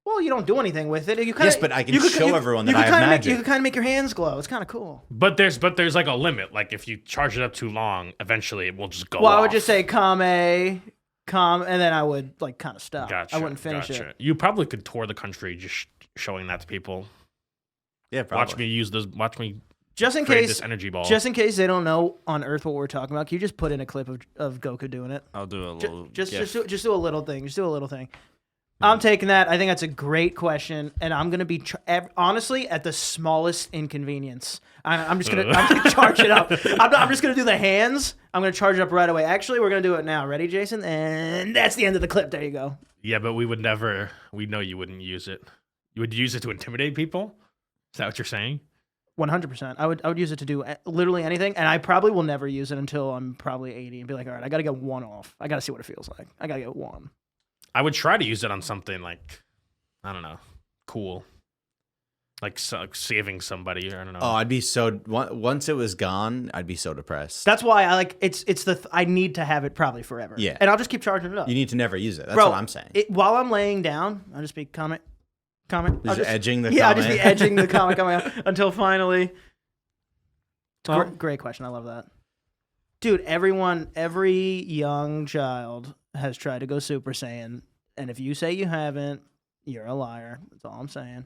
Speaker 1: well, you don't do anything with it. You kinda,
Speaker 3: Yes, but I can show everyone that I have magic.
Speaker 1: You can kind of make your hands glow. It's kind of cool.
Speaker 2: But there's like a limit. Like if you charge it up too long, eventually it will just go
Speaker 1: Well,
Speaker 2: off.
Speaker 1: I would just say come, and then I would like kind of stop.
Speaker 2: Gotcha.
Speaker 1: I wouldn't finish it.
Speaker 2: You probably could tour the country just showing that to people.
Speaker 3: Yeah, probably.
Speaker 2: Watch me use this. Watch me
Speaker 1: Just in
Speaker 2: create
Speaker 1: case,
Speaker 2: this energy ball.
Speaker 1: just in case they don't know on Earth what we're talking about, can you just put in a clip of Goku doing it?
Speaker 4: I'll do a little.
Speaker 1: Just
Speaker 4: gif.
Speaker 1: do a little thing. Just do a little thing. I'm taking that. I think that's a great question, and I'm gonna be honestly at the smallest inconvenience. I'm just gonna charge it up. I'm just gonna do the hands. I'm gonna charge it up right away. Actually, we're gonna do it now. Ready, Jason? And that's the end of the clip. There you go.
Speaker 2: Yeah, but we would never. We know you wouldn't use it. You would use it to intimidate people. Is that what you're saying?
Speaker 1: 100%. I would use it to do literally anything, and I probably will never use it until I'm probably 80 and be like, all right, I got to get one off. I got to see what it feels like. I got to get one.
Speaker 2: I would try to use it on something like, I don't know, cool. Like saving somebody. I don't know.
Speaker 3: Oh, I'd be so once it was gone, I'd be so depressed.
Speaker 1: That's why I like it's I need to have it probably forever.
Speaker 3: Yeah.
Speaker 1: And I'll just keep charging it up.
Speaker 3: You need to never use it. That's
Speaker 1: Bro,
Speaker 3: what I'm saying.
Speaker 1: While I'm laying down, I'll just be comment. I'll
Speaker 3: Just edging the
Speaker 1: I'll
Speaker 3: comment.
Speaker 1: just be edging the comment coming out until finally. Great question. I love that. Dude, every young child has tried to go Super Saiyan, and if you say you haven't, you're a liar. That's all I'm saying.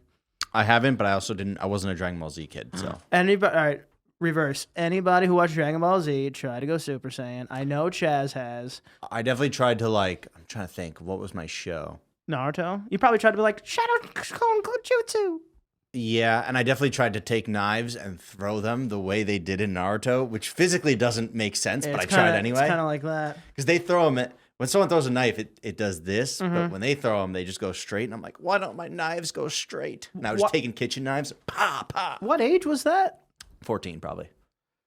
Speaker 3: I haven't, but I also didn't. I wasn't a Dragon Ball Z kid, so.
Speaker 1: Anybody? All right, reverse. Anybody who watched Dragon Ball Z try to go Super Saiyan. I know Chaz has.
Speaker 3: I definitely tried to like. I'm trying to think. What was my show?
Speaker 1: Naruto. You probably tried to be like Shadow Clone Jutsu.
Speaker 3: Yeah, and I definitely tried to take knives and throw them the way they did in Naruto, which physically doesn't make sense, but I tried anyway.
Speaker 1: It's kind of like that.
Speaker 3: Because they throw them when someone throws a knife, it does this, but when they throw them, they just go straight. And I'm like, why don't my knives go straight? And I was taking kitchen knives, pa.
Speaker 1: What age was that?
Speaker 3: 14, probably.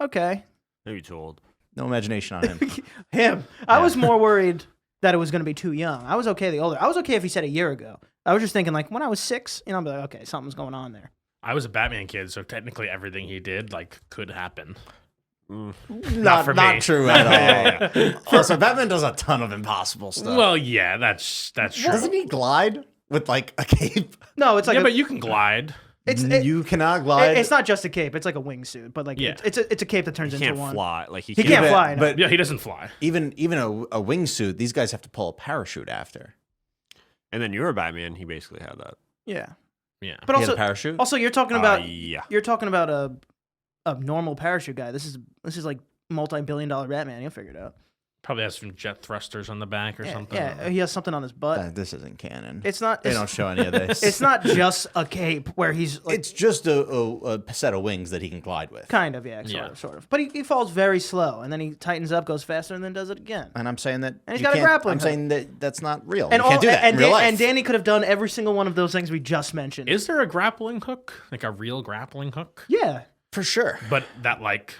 Speaker 1: Okay.
Speaker 4: Maybe too old.
Speaker 3: No imagination on him.
Speaker 1: Him. I was more worried that it was going to be too young. I was okay the older. I was okay if he said a year ago. I was just thinking like when I was 6, I'd be like, okay, something's going on there.
Speaker 2: I was a Batman kid, so technically everything he did like could happen.
Speaker 3: Not
Speaker 2: for me.
Speaker 3: true at all. Also, Batman does a ton of impossible stuff.
Speaker 2: Well, yeah, that's true.
Speaker 3: Doesn't he glide with like a cape?
Speaker 1: No, it's like
Speaker 2: Yeah, but you can glide.
Speaker 3: You cannot glide.
Speaker 1: It's not just a cape. It's like a wingsuit, but like
Speaker 2: Yeah.
Speaker 1: it's a cape that turns
Speaker 4: He
Speaker 1: into
Speaker 4: can't
Speaker 1: one.
Speaker 4: fly. Like he
Speaker 1: He
Speaker 4: can't.
Speaker 1: can't fly. no.
Speaker 3: But
Speaker 2: Yeah, he doesn't fly.
Speaker 3: even a wingsuit, these guys have to pull a parachute after.
Speaker 4: And then you're a Batman. He basically had that.
Speaker 1: Yeah,
Speaker 2: Yeah.
Speaker 1: but
Speaker 3: He had a
Speaker 1: also
Speaker 3: parachute.
Speaker 1: you're talking about
Speaker 4: Yeah.
Speaker 1: you're talking about a normal parachute guy. This is like multi-billion-dollar Batman. He'll figure it out.
Speaker 2: Probably has some jet thrusters on the back or something.
Speaker 1: Yeah, he has something on his butt.
Speaker 3: This isn't canon.
Speaker 1: It's not.
Speaker 3: They
Speaker 1: It's,
Speaker 3: don't show any of this.
Speaker 1: it's not just a cape where he's like
Speaker 3: It's just a set of wings that he can glide with.
Speaker 1: kind of sort of. But he falls very slow, and then he tightens up, goes faster, and then does it again.
Speaker 3: And I'm saying that.
Speaker 1: And he's
Speaker 3: you
Speaker 1: got a
Speaker 3: can't-
Speaker 1: grappling
Speaker 3: I'm
Speaker 1: hook.
Speaker 3: saying that that's not real.
Speaker 1: And
Speaker 3: you can't do that in real life.
Speaker 1: And Danny could have done every single one of those things we just mentioned.
Speaker 2: Is there a grappling hook? Like a real grappling hook?
Speaker 1: Yeah.
Speaker 3: for sure.
Speaker 2: But that like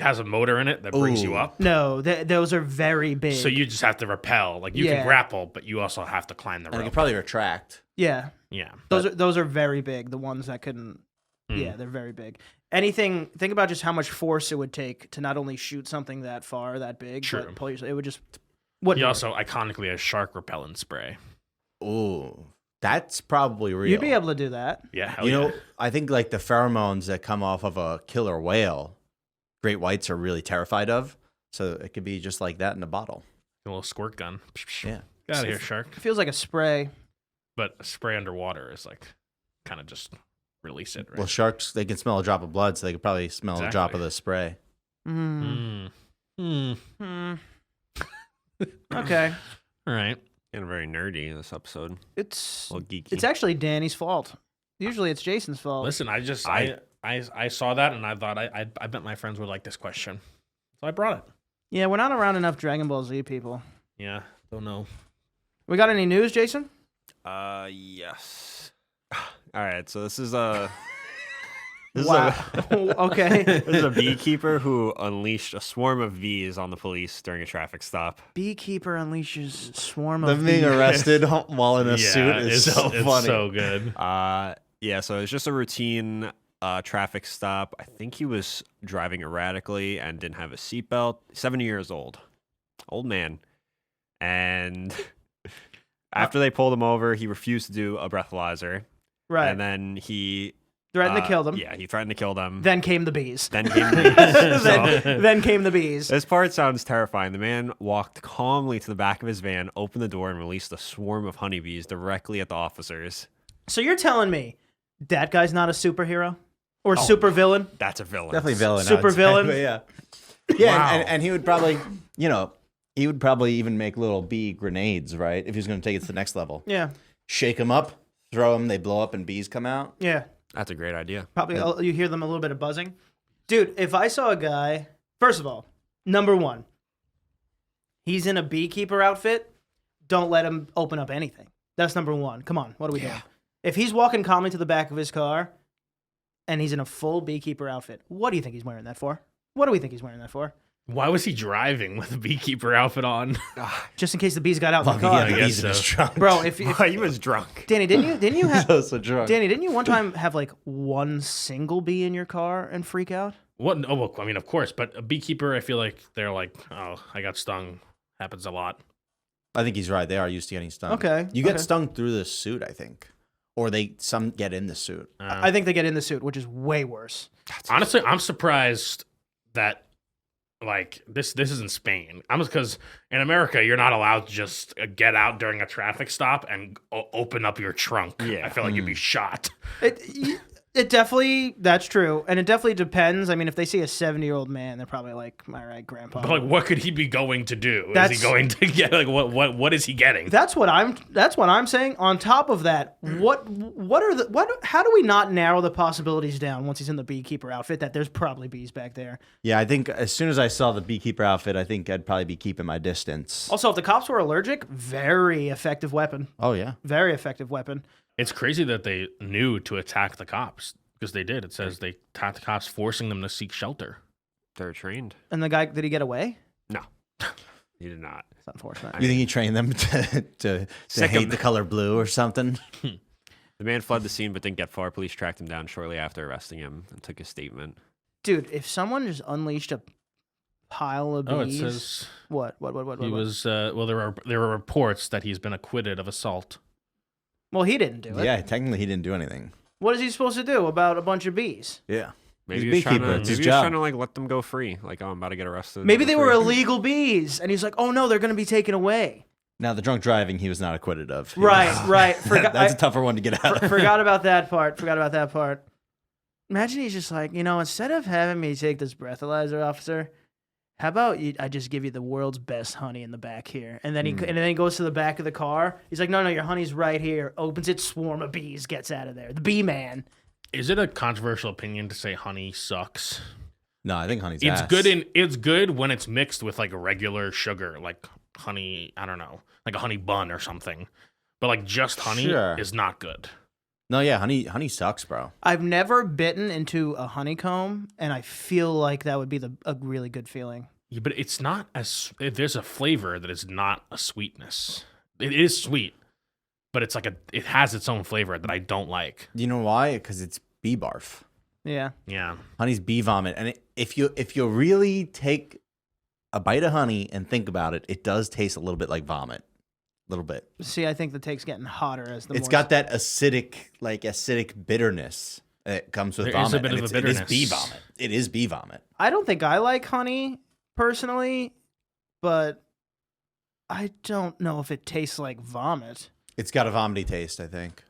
Speaker 2: has a motor in it that brings you
Speaker 3: Ooh.
Speaker 2: up.
Speaker 1: No, those are very big.
Speaker 2: So you just have to rappel. Like you
Speaker 1: Yeah.
Speaker 2: can grapple, but you also have to climb the
Speaker 3: And it
Speaker 2: rope.
Speaker 3: can probably retract.
Speaker 1: yeah,
Speaker 2: Yeah.
Speaker 1: those are very big. The ones that couldn't. Yeah, they're very big. Think about just how much force it would take to not only shoot something that far, that big,
Speaker 2: True.
Speaker 1: but pull yourself. It would just. Wouldn't
Speaker 2: He
Speaker 1: work.
Speaker 2: also iconically has shark repellent spray.
Speaker 3: Ooh. That's probably real.
Speaker 1: You'd be able to do that.
Speaker 2: Yeah, hell
Speaker 3: You
Speaker 2: yeah.
Speaker 3: know, I think like the pheromones that come off of a killer whale, great whites are really terrified of. So it could be just like that in a bottle.
Speaker 2: A little squirt gun.
Speaker 3: Yeah.
Speaker 2: Get out of here, shark.
Speaker 1: It feels like a spray.
Speaker 2: But a spray underwater is like kind of just release it, right?
Speaker 3: Well, sharks, they can smell a drop of blood, so they could probably smell a drop of the spray.
Speaker 1: Mm.
Speaker 2: Mm. Mm.
Speaker 1: Okay.
Speaker 2: All right.
Speaker 4: Getting very nerdy this episode.
Speaker 1: It's
Speaker 4: A little geeky.
Speaker 1: it's actually Danny's fault. Usually it's Jason's fault.
Speaker 2: Listen, I saw that and I thought I bet my friends would like this question, so I brought it.
Speaker 1: Yeah, we're not around enough Dragon Ball Z people.
Speaker 2: Yeah, don't know.
Speaker 1: We got any news, Jason?
Speaker 4: Yes. All right, so this is a
Speaker 1: Wow. Okay.
Speaker 4: this is a beekeeper who unleashed a swarm of bees on the police during a traffic stop.
Speaker 1: Beekeeper unleashes swarm
Speaker 3: Them
Speaker 1: of
Speaker 3: being
Speaker 1: bees.
Speaker 3: arrested while in a suit is so
Speaker 2: it's
Speaker 3: funny.
Speaker 2: so good.
Speaker 4: Yeah, so it's just a routine traffic stop. I think he was driving erratically and didn't have a seatbelt. 70 years old. Old man. And after they pulled him over, he refused to do a breathalyzer.
Speaker 1: Right.
Speaker 4: And then he
Speaker 1: Threatened to kill them.
Speaker 4: Yeah, he threatened to kill them.
Speaker 1: Then came the bees.
Speaker 4: Then came the bees.
Speaker 1: Then came the bees.
Speaker 4: This part sounds terrifying. The man walked calmly to the back of his van, opened the door, and released a swarm of honeybees directly at the officers.
Speaker 1: So you're telling me that guy's not a superhero or super villain?
Speaker 4: That's a villain.
Speaker 3: Definitely villain.
Speaker 1: Super
Speaker 3: I would say,
Speaker 1: villain?
Speaker 3: but yeah. Yeah,
Speaker 2: Wow.
Speaker 3: and he would probably, he would probably even make little bee grenades, right? If he was going to take it to the next level.
Speaker 1: Yeah.
Speaker 3: Shake them up, throw them, they blow up, and bees come out.
Speaker 1: Yeah.
Speaker 4: That's a great idea.
Speaker 1: Probably you hear them a little bit of buzzing. Dude, if I saw a guy, first of all, number one, he's in a beekeeper outfit, don't let him open up anything. That's number one. Come on, what are we doing? If he's walking calmly to the back of his car and he's in a full beekeeper outfit, what do you think he's wearing that for? What do we think he's wearing that for?
Speaker 2: Why was he driving with a beekeeper outfit on?
Speaker 1: Just in case the bees got out in the
Speaker 3: Well,
Speaker 1: car.
Speaker 3: yeah, the
Speaker 2: guess
Speaker 3: bees in his
Speaker 2: so.
Speaker 3: trunk.
Speaker 1: Bro, if
Speaker 4: He was drunk.
Speaker 1: Danny, didn't you have
Speaker 3: so drunk.
Speaker 1: Danny, didn't you one time have like one single bee in your car and freak out?
Speaker 2: What? Oh, well, I mean, of course, but a beekeeper, I feel like they're like, oh, I got stung. Happens a lot.
Speaker 3: I think he's right. They are used to getting stung.
Speaker 1: Okay,
Speaker 3: You get
Speaker 1: okay.
Speaker 3: stung through the suit, I think. Or some get in the suit.
Speaker 1: I think they get in the suit, which is way worse.
Speaker 2: Honestly, I'm surprised that like this isn't Spain. I'm just because in America you're not allowed to just get out during a traffic stop and open up your trunk.
Speaker 4: Yeah.
Speaker 2: I feel like you'd be shot.
Speaker 1: It definitely, that's true. And it definitely depends. I mean, if they see a 70-year-old man, they're probably like, all right, grandpa.
Speaker 2: But like, what could he be going to do?
Speaker 1: That's-
Speaker 2: Is he going to get like what is he getting?
Speaker 1: That's what I'm saying. On top of that, how do we not narrow the possibilities down once he's in the beekeeper outfit that there's probably bees back there?
Speaker 3: Yeah, I think as soon as I saw the beekeeper outfit, I think I'd probably be keeping my distance.
Speaker 1: Also, if the cops were allergic, very effective weapon.
Speaker 3: Oh, yeah.
Speaker 1: Very effective weapon.
Speaker 2: It's crazy that they knew to attack the cops because they did. It says they attacked the cops, forcing them to seek shelter.
Speaker 4: They're trained.
Speaker 1: And the guy, did he get away?
Speaker 4: No, he did not.
Speaker 1: It's unfortunate.
Speaker 3: You think he trained them to
Speaker 4: Sick
Speaker 3: hate
Speaker 4: him.
Speaker 3: the color blue or something?
Speaker 4: The man fled the scene but didn't get far. Police tracked him down shortly after arresting him and took his statement.
Speaker 1: Dude, if someone just unleashed a pile of bees,
Speaker 2: Oh, it says
Speaker 1: what?
Speaker 2: he was. Well, there were reports that he's been acquitted of assault.
Speaker 1: Well, he didn't do it.
Speaker 3: Yeah, technically he didn't do anything.
Speaker 1: What is he supposed to do about a bunch of bees?
Speaker 3: Yeah.
Speaker 4: Maybe
Speaker 3: He's
Speaker 4: he was trying
Speaker 3: beekeeper.
Speaker 4: to,
Speaker 3: It's
Speaker 4: maybe
Speaker 3: his
Speaker 4: he was
Speaker 3: job.
Speaker 4: trying to like let them go free. Like, oh, I'm about to get arrested.
Speaker 1: Maybe
Speaker 4: Go
Speaker 1: they were
Speaker 4: free.
Speaker 1: illegal bees, and he's like, "Oh no, they're going to be taken away."
Speaker 3: Now, the drunk driving, he was not acquitted of. He
Speaker 1: Right,
Speaker 3: was-
Speaker 1: right.
Speaker 3: That's a tougher one to get out of.
Speaker 1: Forgot about that part. Imagine he's just like, instead of having me take this breathalyzer, officer, how about I just give you the world's best honey in the back here? And then he goes to the back of the car. He's like, no, your honey's right here. Opens it, swarm of bees, gets out of there. The bee man.
Speaker 2: Is it a controversial opinion to say honey sucks?
Speaker 3: No, I think honey's
Speaker 2: It's
Speaker 3: ass.
Speaker 2: It's good when it's mixed with like regular sugar, like honey. I don't know, like a honey bun or something. But like just honey
Speaker 3: Sure.
Speaker 2: is not good.
Speaker 3: No, yeah, honey sucks, bro.
Speaker 1: I've never bitten into a honeycomb, and I feel like that would be a really good feeling.
Speaker 2: Yeah, but it's not as there's a flavor that is not a sweetness. It is sweet, but it's like it has its own flavor that I don't like.
Speaker 3: You know why? Because it's bee barf.
Speaker 1: Yeah.
Speaker 2: Yeah.
Speaker 3: Honey's bee vomit, and if you really take a bite of honey and think about it, it does taste a little bit like vomit. little bit.
Speaker 1: See, I think the take's getting hotter as the
Speaker 3: It's
Speaker 1: more
Speaker 3: got that acidic bitterness that comes with
Speaker 2: There is
Speaker 3: vomit.
Speaker 2: a bit
Speaker 3: and
Speaker 2: of a
Speaker 3: It is
Speaker 2: bitterness.
Speaker 3: bee vomit. It is bee vomit.
Speaker 1: I don't think I like honey personally, but I don't know if it tastes like vomit.
Speaker 3: It's got a vomity taste, I think.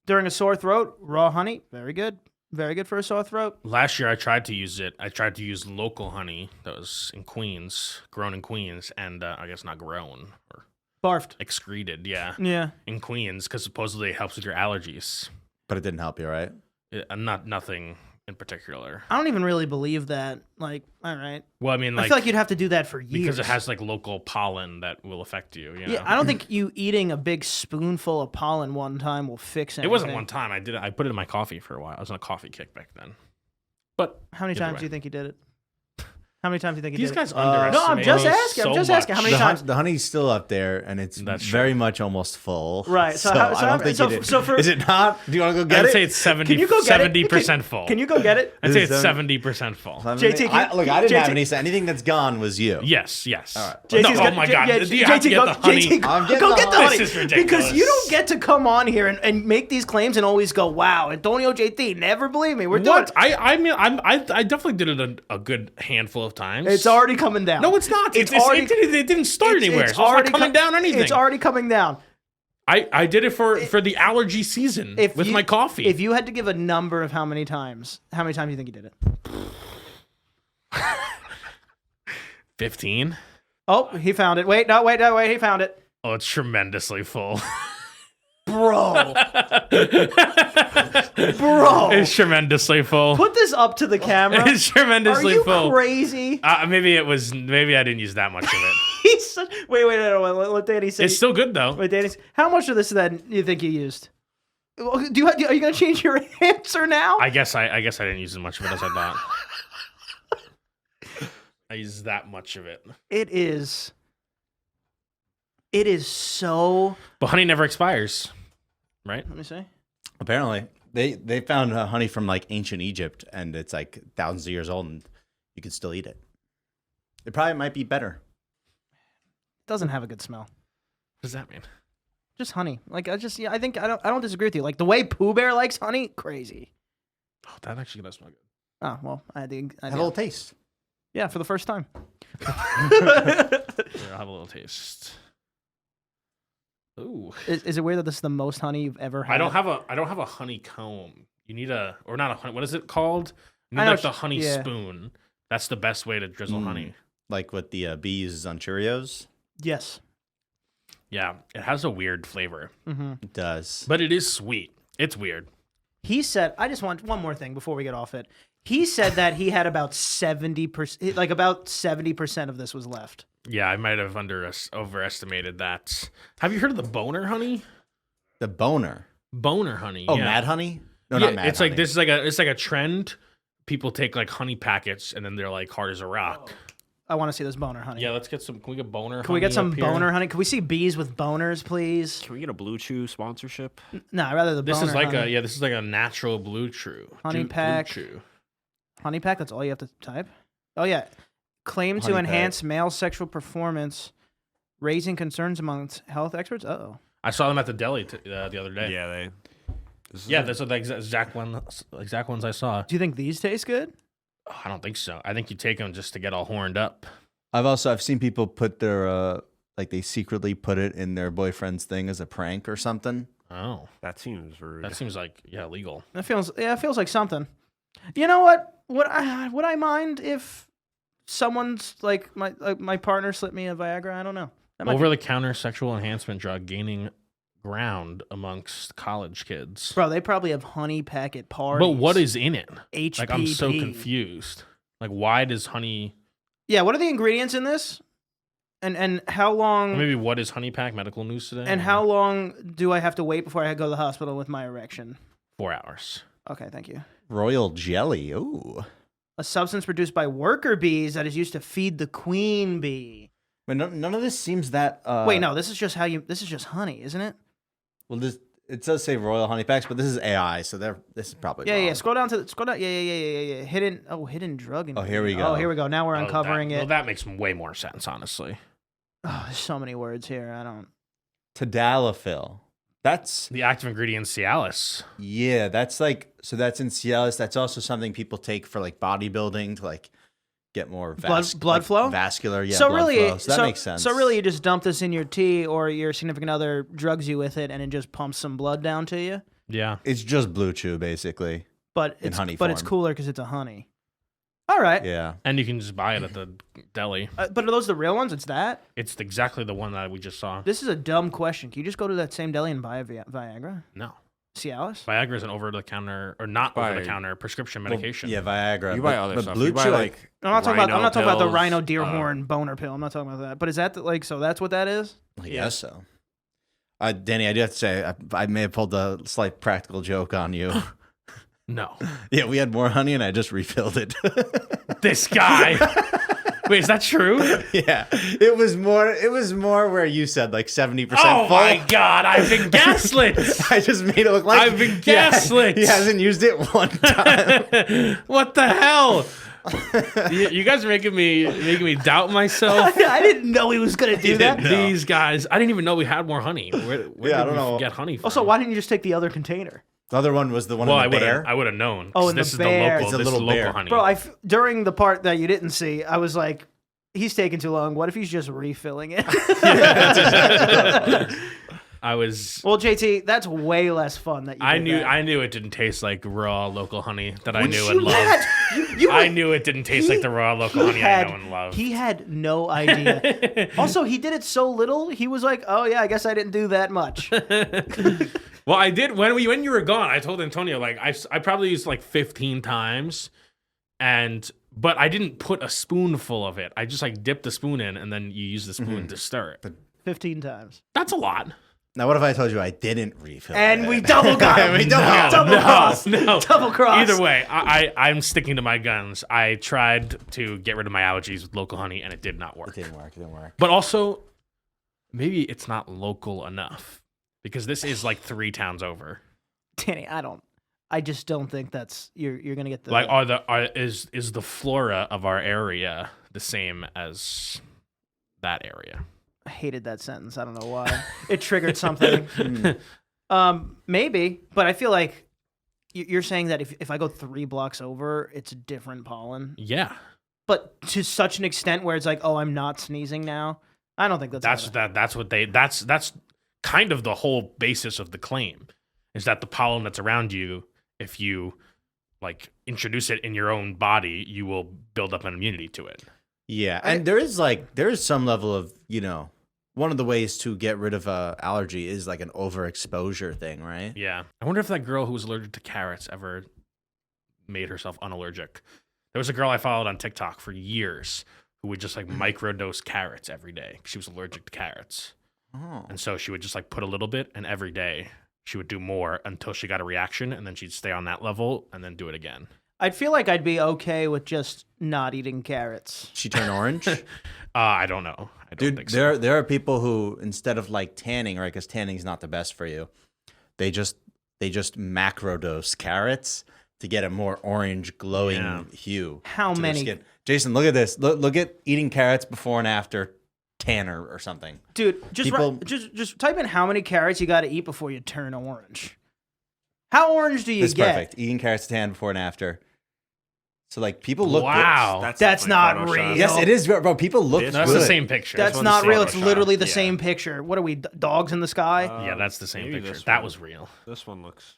Speaker 1: During a sore throat, raw honey, very good. Very good for a sore throat.
Speaker 2: Last year I tried to use it. I tried to use local honey that was in Queens, grown in Queens, and I guess not grown or
Speaker 1: Barfed.
Speaker 2: excreted, yeah,
Speaker 1: Yeah.
Speaker 2: in Queens because supposedly it helps with your allergies.
Speaker 3: But it didn't help you, right?
Speaker 2: Nothing in particular.
Speaker 1: I don't even really believe that. Like, all right.
Speaker 2: Well, I mean,
Speaker 1: I
Speaker 2: like
Speaker 1: feel like you'd have to do that for years.
Speaker 2: because it has like local pollen that will affect you. You know?
Speaker 1: Yeah, I don't think you eating a big spoonful of pollen one time will fix anything.
Speaker 2: It wasn't one time. I did it. I put it in my coffee for a while. I was on a coffee kick back then. But
Speaker 1: How many
Speaker 2: either
Speaker 1: times
Speaker 2: way.
Speaker 1: do you think you did it? How many times do you think you
Speaker 2: These
Speaker 1: did
Speaker 2: guys
Speaker 1: it?
Speaker 2: underestimate.
Speaker 1: No, I'm just
Speaker 2: me
Speaker 1: asking. I'm
Speaker 2: so
Speaker 1: just asking. How
Speaker 2: much.
Speaker 1: many times?
Speaker 3: The honey's still up there, and it's
Speaker 2: That's
Speaker 3: very
Speaker 2: true.
Speaker 3: much almost full.
Speaker 1: Right, so
Speaker 3: So,
Speaker 1: how- so
Speaker 3: I
Speaker 1: how-
Speaker 3: don't think
Speaker 1: so-
Speaker 3: you did.
Speaker 1: so for-
Speaker 3: Is it not? Do you want to go get
Speaker 2: I'd
Speaker 3: it?
Speaker 2: say it's 70,
Speaker 1: Can you go get it?
Speaker 2: 70% full.
Speaker 1: Can you go get it?
Speaker 2: I'd say
Speaker 3: Is
Speaker 2: it's
Speaker 3: it
Speaker 2: 70% full.
Speaker 1: JT,
Speaker 3: Look, I didn't have
Speaker 1: JT
Speaker 3: any. Anything that's gone was you.
Speaker 2: Yes, yes.
Speaker 3: All right.
Speaker 1: JT's
Speaker 2: No,
Speaker 1: got-
Speaker 2: oh my
Speaker 1: J-
Speaker 2: God.
Speaker 1: yeah,
Speaker 2: Do you have to
Speaker 1: JT,
Speaker 2: get
Speaker 1: go,
Speaker 2: the honey?
Speaker 1: JT,
Speaker 3: I'm getting
Speaker 1: go
Speaker 3: the
Speaker 1: get the
Speaker 3: honey.
Speaker 1: honey.
Speaker 2: This is ridiculous.
Speaker 1: Because you don't get to come on here and make these claims and always go, wow, Antonio JT, never believe me. We're doing
Speaker 2: What? I mean, I definitely did it a good handful of times.
Speaker 1: It's already coming down.
Speaker 2: No, it's not.
Speaker 1: It's
Speaker 2: It
Speaker 1: already
Speaker 2: didn't start anywhere. So it's not coming down anything.
Speaker 1: It's already coming down.
Speaker 2: I did it for the allergy season with my coffee.
Speaker 1: If you had to give a number of how many times do you think you did it?
Speaker 2: 15.
Speaker 1: Oh, he found it. Wait, he found it.
Speaker 2: Oh, it's tremendously full.
Speaker 1: Bro.
Speaker 2: It's tremendously full.
Speaker 1: Put this up to the camera.
Speaker 2: It's tremendously
Speaker 1: Are you
Speaker 2: full.
Speaker 1: crazy?
Speaker 2: Maybe I didn't use that much of it.
Speaker 1: He's such, wait, let Danny say.
Speaker 2: It's still good though.
Speaker 1: Wait, Danny, how much of this then you think you used? Are you going to change your answer now?
Speaker 2: I guess I didn't use as much of it as I thought. I used that much of it.
Speaker 1: It is so.
Speaker 2: But honey never expires, right?
Speaker 1: Let me see.
Speaker 3: Apparently, they found honey from like ancient Egypt, and it's like thousands of years old, and you can still eat it. It probably might be better.
Speaker 1: Doesn't have a good smell.
Speaker 2: What does that mean?
Speaker 1: Just honey. Like I don't disagree with you. Like the way Pooh Bear likes honey, crazy.
Speaker 2: Oh, that actually does smell good.
Speaker 1: Oh well, I think
Speaker 3: Have a little taste.
Speaker 1: yeah, for the first time.
Speaker 2: Here, I'll have a little taste. Ooh.
Speaker 1: Is it weird that this is the most honey you've ever had?
Speaker 2: I don't have a honeycomb. You need or not a honey. What is it called? You
Speaker 1: I
Speaker 2: need
Speaker 1: know
Speaker 2: like the
Speaker 1: sh-
Speaker 2: honey
Speaker 1: yeah.
Speaker 2: spoon. That's the best way to drizzle honey.
Speaker 3: Like what the bee uses on Cheerios.
Speaker 1: Yes.
Speaker 2: Yeah, it has a weird flavor,
Speaker 1: Mm-hmm.
Speaker 3: It does.
Speaker 2: but it is sweet. It's weird.
Speaker 1: He said, I just want one more thing before we get off it. He said that he had about 70%, like about 70% of this was left.
Speaker 2: Yeah, I might have overestimated that. Have you heard of the boner honey?
Speaker 3: The boner.
Speaker 2: Boner honey.
Speaker 3: Oh,
Speaker 2: yeah.
Speaker 3: mad honey? No,
Speaker 2: Yeah,
Speaker 3: not mad
Speaker 2: it's
Speaker 3: honey.
Speaker 2: like this is it's like a trend. People take like honey packets and then they're like hard as a rock.
Speaker 1: I want to see this boner honey.
Speaker 2: Yeah, let's get some. Can we get boner?
Speaker 1: Can we get some
Speaker 2: up here?
Speaker 1: boner honey? Can we see bees with boners, please?
Speaker 4: Can we get a Blue Chew sponsorship?
Speaker 1: No, I'd rather the
Speaker 2: This
Speaker 1: boner
Speaker 2: is like
Speaker 1: honey.
Speaker 2: this is like a natural blue chew.
Speaker 1: Honey
Speaker 2: Blue
Speaker 1: pack.
Speaker 2: chew.
Speaker 1: Honey pack, that's all you have to type? Oh, yeah. Claim to
Speaker 3: Honey
Speaker 1: enhance male sexual performance, raising concerns amongst health experts? Uh-oh.
Speaker 2: I saw them at the deli the other day.
Speaker 4: Yeah,
Speaker 2: Yeah, those are the exact ones I saw.
Speaker 1: Do you think these taste good?
Speaker 2: Oh, I don't think so. I think you take them just to get all horned up.
Speaker 3: I've seen people put their like they secretly put it in their boyfriend's thing as a prank or something.
Speaker 2: Oh,
Speaker 4: that seems rude.
Speaker 2: that seems like illegal.
Speaker 1: It feels like something. You know what? Would I mind if someone's like my partner slipped me a Viagra? I don't know. That might be-
Speaker 2: Over-the-counter sexual enhancement drug gaining ground amongst college kids.
Speaker 1: Bro, they probably have honey packet parties.
Speaker 2: But what is in it?
Speaker 1: HPP?
Speaker 2: Like, I'm so confused. Like, why does honey?
Speaker 1: Yeah, what are the ingredients in this? And how long?
Speaker 2: Maybe what is honey pack? Medical news today.
Speaker 1: And how long do I have to wait before I go to the hospital with my erection?
Speaker 2: 4 hours.
Speaker 1: Okay, thank you.
Speaker 3: Royal jelly. Ooh.
Speaker 1: A substance produced by worker bees that is used to feed the queen bee.
Speaker 3: But none of this seems that.
Speaker 1: Wait, no, this is just this is just honey, isn't it?
Speaker 3: Well, it does say royal honey packs, but this is AI, so this is probably
Speaker 1: Yeah,
Speaker 3: wrong.
Speaker 1: yeah. Scroll down. Yeah. Hidden drug.
Speaker 3: Oh, here we go.
Speaker 1: Oh, here we go. Now we're uncovering
Speaker 2: Well,
Speaker 1: it.
Speaker 2: that makes way more sense, honestly.
Speaker 1: Oh, there's so many words here. I don't.
Speaker 3: Tadalafil. That's
Speaker 2: The active ingredient Cialis.
Speaker 3: that's like that's in Cialis. That's also something people take for like bodybuilding to like get more
Speaker 1: blood flow,
Speaker 3: vascular. Yeah,
Speaker 1: so
Speaker 3: blood
Speaker 1: really,
Speaker 3: flow. So that makes sense.
Speaker 1: So really, you just dump this in your tea, or your significant other drugs you with it, and it just pumps some blood down to you.
Speaker 2: Yeah.
Speaker 3: It's just Blue Chew basically.
Speaker 1: But
Speaker 3: in
Speaker 1: it's
Speaker 3: honey
Speaker 1: it's
Speaker 3: form.
Speaker 1: cooler because it's a honey. All right.
Speaker 3: Yeah.
Speaker 2: And you can just buy it at the deli.
Speaker 1: But are those the real ones? It's that?
Speaker 2: It's exactly the one that we just saw.
Speaker 1: This is a dumb question. Can you just go to that same deli and buy a Viagra?
Speaker 2: No.
Speaker 1: Cialis?
Speaker 2: Viagra is an over-the-counter, or not over-the-counter, prescription medication.
Speaker 3: Yeah, Viagra.
Speaker 4: You buy other stuff.
Speaker 3: Blue
Speaker 4: You buy
Speaker 3: Chew,
Speaker 4: like
Speaker 1: I'm not talking about the
Speaker 4: pills,
Speaker 1: Rhino Deerhorn boner pill. I'm not talking about that. But is that so that's what that is?
Speaker 3: I guess so. Danny, I do have to say, I may have pulled a slight practical joke on you.
Speaker 2: No.
Speaker 3: Yeah, we had more honey and I just refilled it.
Speaker 2: This guy. Wait, is that true?
Speaker 3: Yeah. It was more where you said like 70%
Speaker 2: Oh
Speaker 3: full.
Speaker 2: my God, I've been gaslit.
Speaker 3: I just made it look like
Speaker 2: I've been gaslit.
Speaker 3: He hasn't used it one time.
Speaker 2: What the hell? You guys are making me doubt myself.
Speaker 1: I didn't know he was going to do that.
Speaker 2: These guys, I didn't even know we had more honey. Where
Speaker 3: Yeah, I
Speaker 2: did
Speaker 3: don't
Speaker 2: we
Speaker 3: know.
Speaker 2: get honey from?
Speaker 1: Also, why didn't you just take the other container?
Speaker 3: The other one was the one
Speaker 2: Well,
Speaker 3: in the bear.
Speaker 2: I would have known.
Speaker 1: Oh,
Speaker 2: 'cause
Speaker 1: in the
Speaker 2: this
Speaker 1: bear.
Speaker 2: is
Speaker 3: It's
Speaker 2: the
Speaker 3: a
Speaker 2: local. This
Speaker 3: little
Speaker 2: is
Speaker 3: bear.
Speaker 2: local honey.
Speaker 1: Bro, during the part that you didn't see, I was like, he's taking too long. What if he's just refilling it?
Speaker 2: I was.
Speaker 1: Well, JT, that's way less fun.
Speaker 2: I knew it didn't taste like raw local honey that I knew
Speaker 1: you
Speaker 2: and loved.
Speaker 1: You
Speaker 2: I knew it didn't taste like the raw local honey I know and love.
Speaker 1: He had no idea. Also, he did it so little. He was like, "Oh yeah, I guess I didn't do that much."
Speaker 2: Well, I did when you were gone. I told Antonio like I probably used like 15 times, but I didn't put a spoonful of it. I just like dipped the spoon in and then you use the spoon to stir it.
Speaker 1: 15 times.
Speaker 2: That's a lot.
Speaker 3: Now, what if I told you I didn't refill
Speaker 1: And
Speaker 3: it?
Speaker 1: we double got him. Double cross.
Speaker 2: No.
Speaker 1: Double cross.
Speaker 2: Either way, I'm sticking to my guns. I tried to get rid of my allergies with local honey, and it did not work.
Speaker 3: It didn't work.
Speaker 2: But also, maybe it's not local enough because this is like 3 towns over.
Speaker 1: Danny, I just don't think that's you're gonna get the
Speaker 2: is the flora of our area the same as that area?
Speaker 1: I hated that sentence. I don't know why. It triggered something. Maybe, but I feel like you're saying that if I go 3 blocks over, it's different pollen.
Speaker 2: Yeah.
Speaker 1: But to such an extent where it's like, oh, I'm not sneezing now. I don't think that's
Speaker 2: that's kind of the whole basis of the claim is that the pollen that's around you, if you like introduce it in your own body, you will build up an immunity to it.
Speaker 3: Yeah, and there is some level of, one of the ways to get rid of allergy is like an overexposure thing, right?
Speaker 2: Yeah. I wonder if that girl who was allergic to carrots ever made herself unallergic. There was a girl I followed on TikTok for years who would just like microdose carrots every day. She was allergic to carrots.
Speaker 3: Oh.
Speaker 2: And so she would just like put a little bit, and every day she would do more until she got a reaction, and then she'd stay on that level and then do it again.
Speaker 1: I'd feel like I'd be okay with just not eating carrots.
Speaker 3: She turned orange?
Speaker 2: I don't know. I don't think so.
Speaker 3: There are people who, instead of like tanning, right, because tanning's not the best for you, they just macrodose carrots to get a more orange glowing hue.
Speaker 1: How
Speaker 3: to their
Speaker 1: many?
Speaker 3: skin. Jason, look at this. Look at eating carrots before and after tanner or something.
Speaker 1: Dude, just type in how many carrots you got to eat before you turn orange. How orange do you
Speaker 3: That's
Speaker 1: get?
Speaker 3: perfect. Eating carrots tan before and after. So like people look
Speaker 2: Wow.
Speaker 3: good.
Speaker 1: That's not
Speaker 4: Photoshop.
Speaker 1: real.
Speaker 3: Yes, it is, bro. People look
Speaker 4: This
Speaker 3: good.
Speaker 2: That's the same picture.
Speaker 1: That's
Speaker 4: one's
Speaker 1: not real. It's
Speaker 4: Photoshop.
Speaker 1: literally the
Speaker 4: Yeah.
Speaker 1: same picture. What are we, dogs in the sky?
Speaker 2: Yeah, that's the same
Speaker 4: Maybe
Speaker 2: picture.
Speaker 4: this
Speaker 2: That
Speaker 4: one.
Speaker 2: was real.
Speaker 4: This one looks.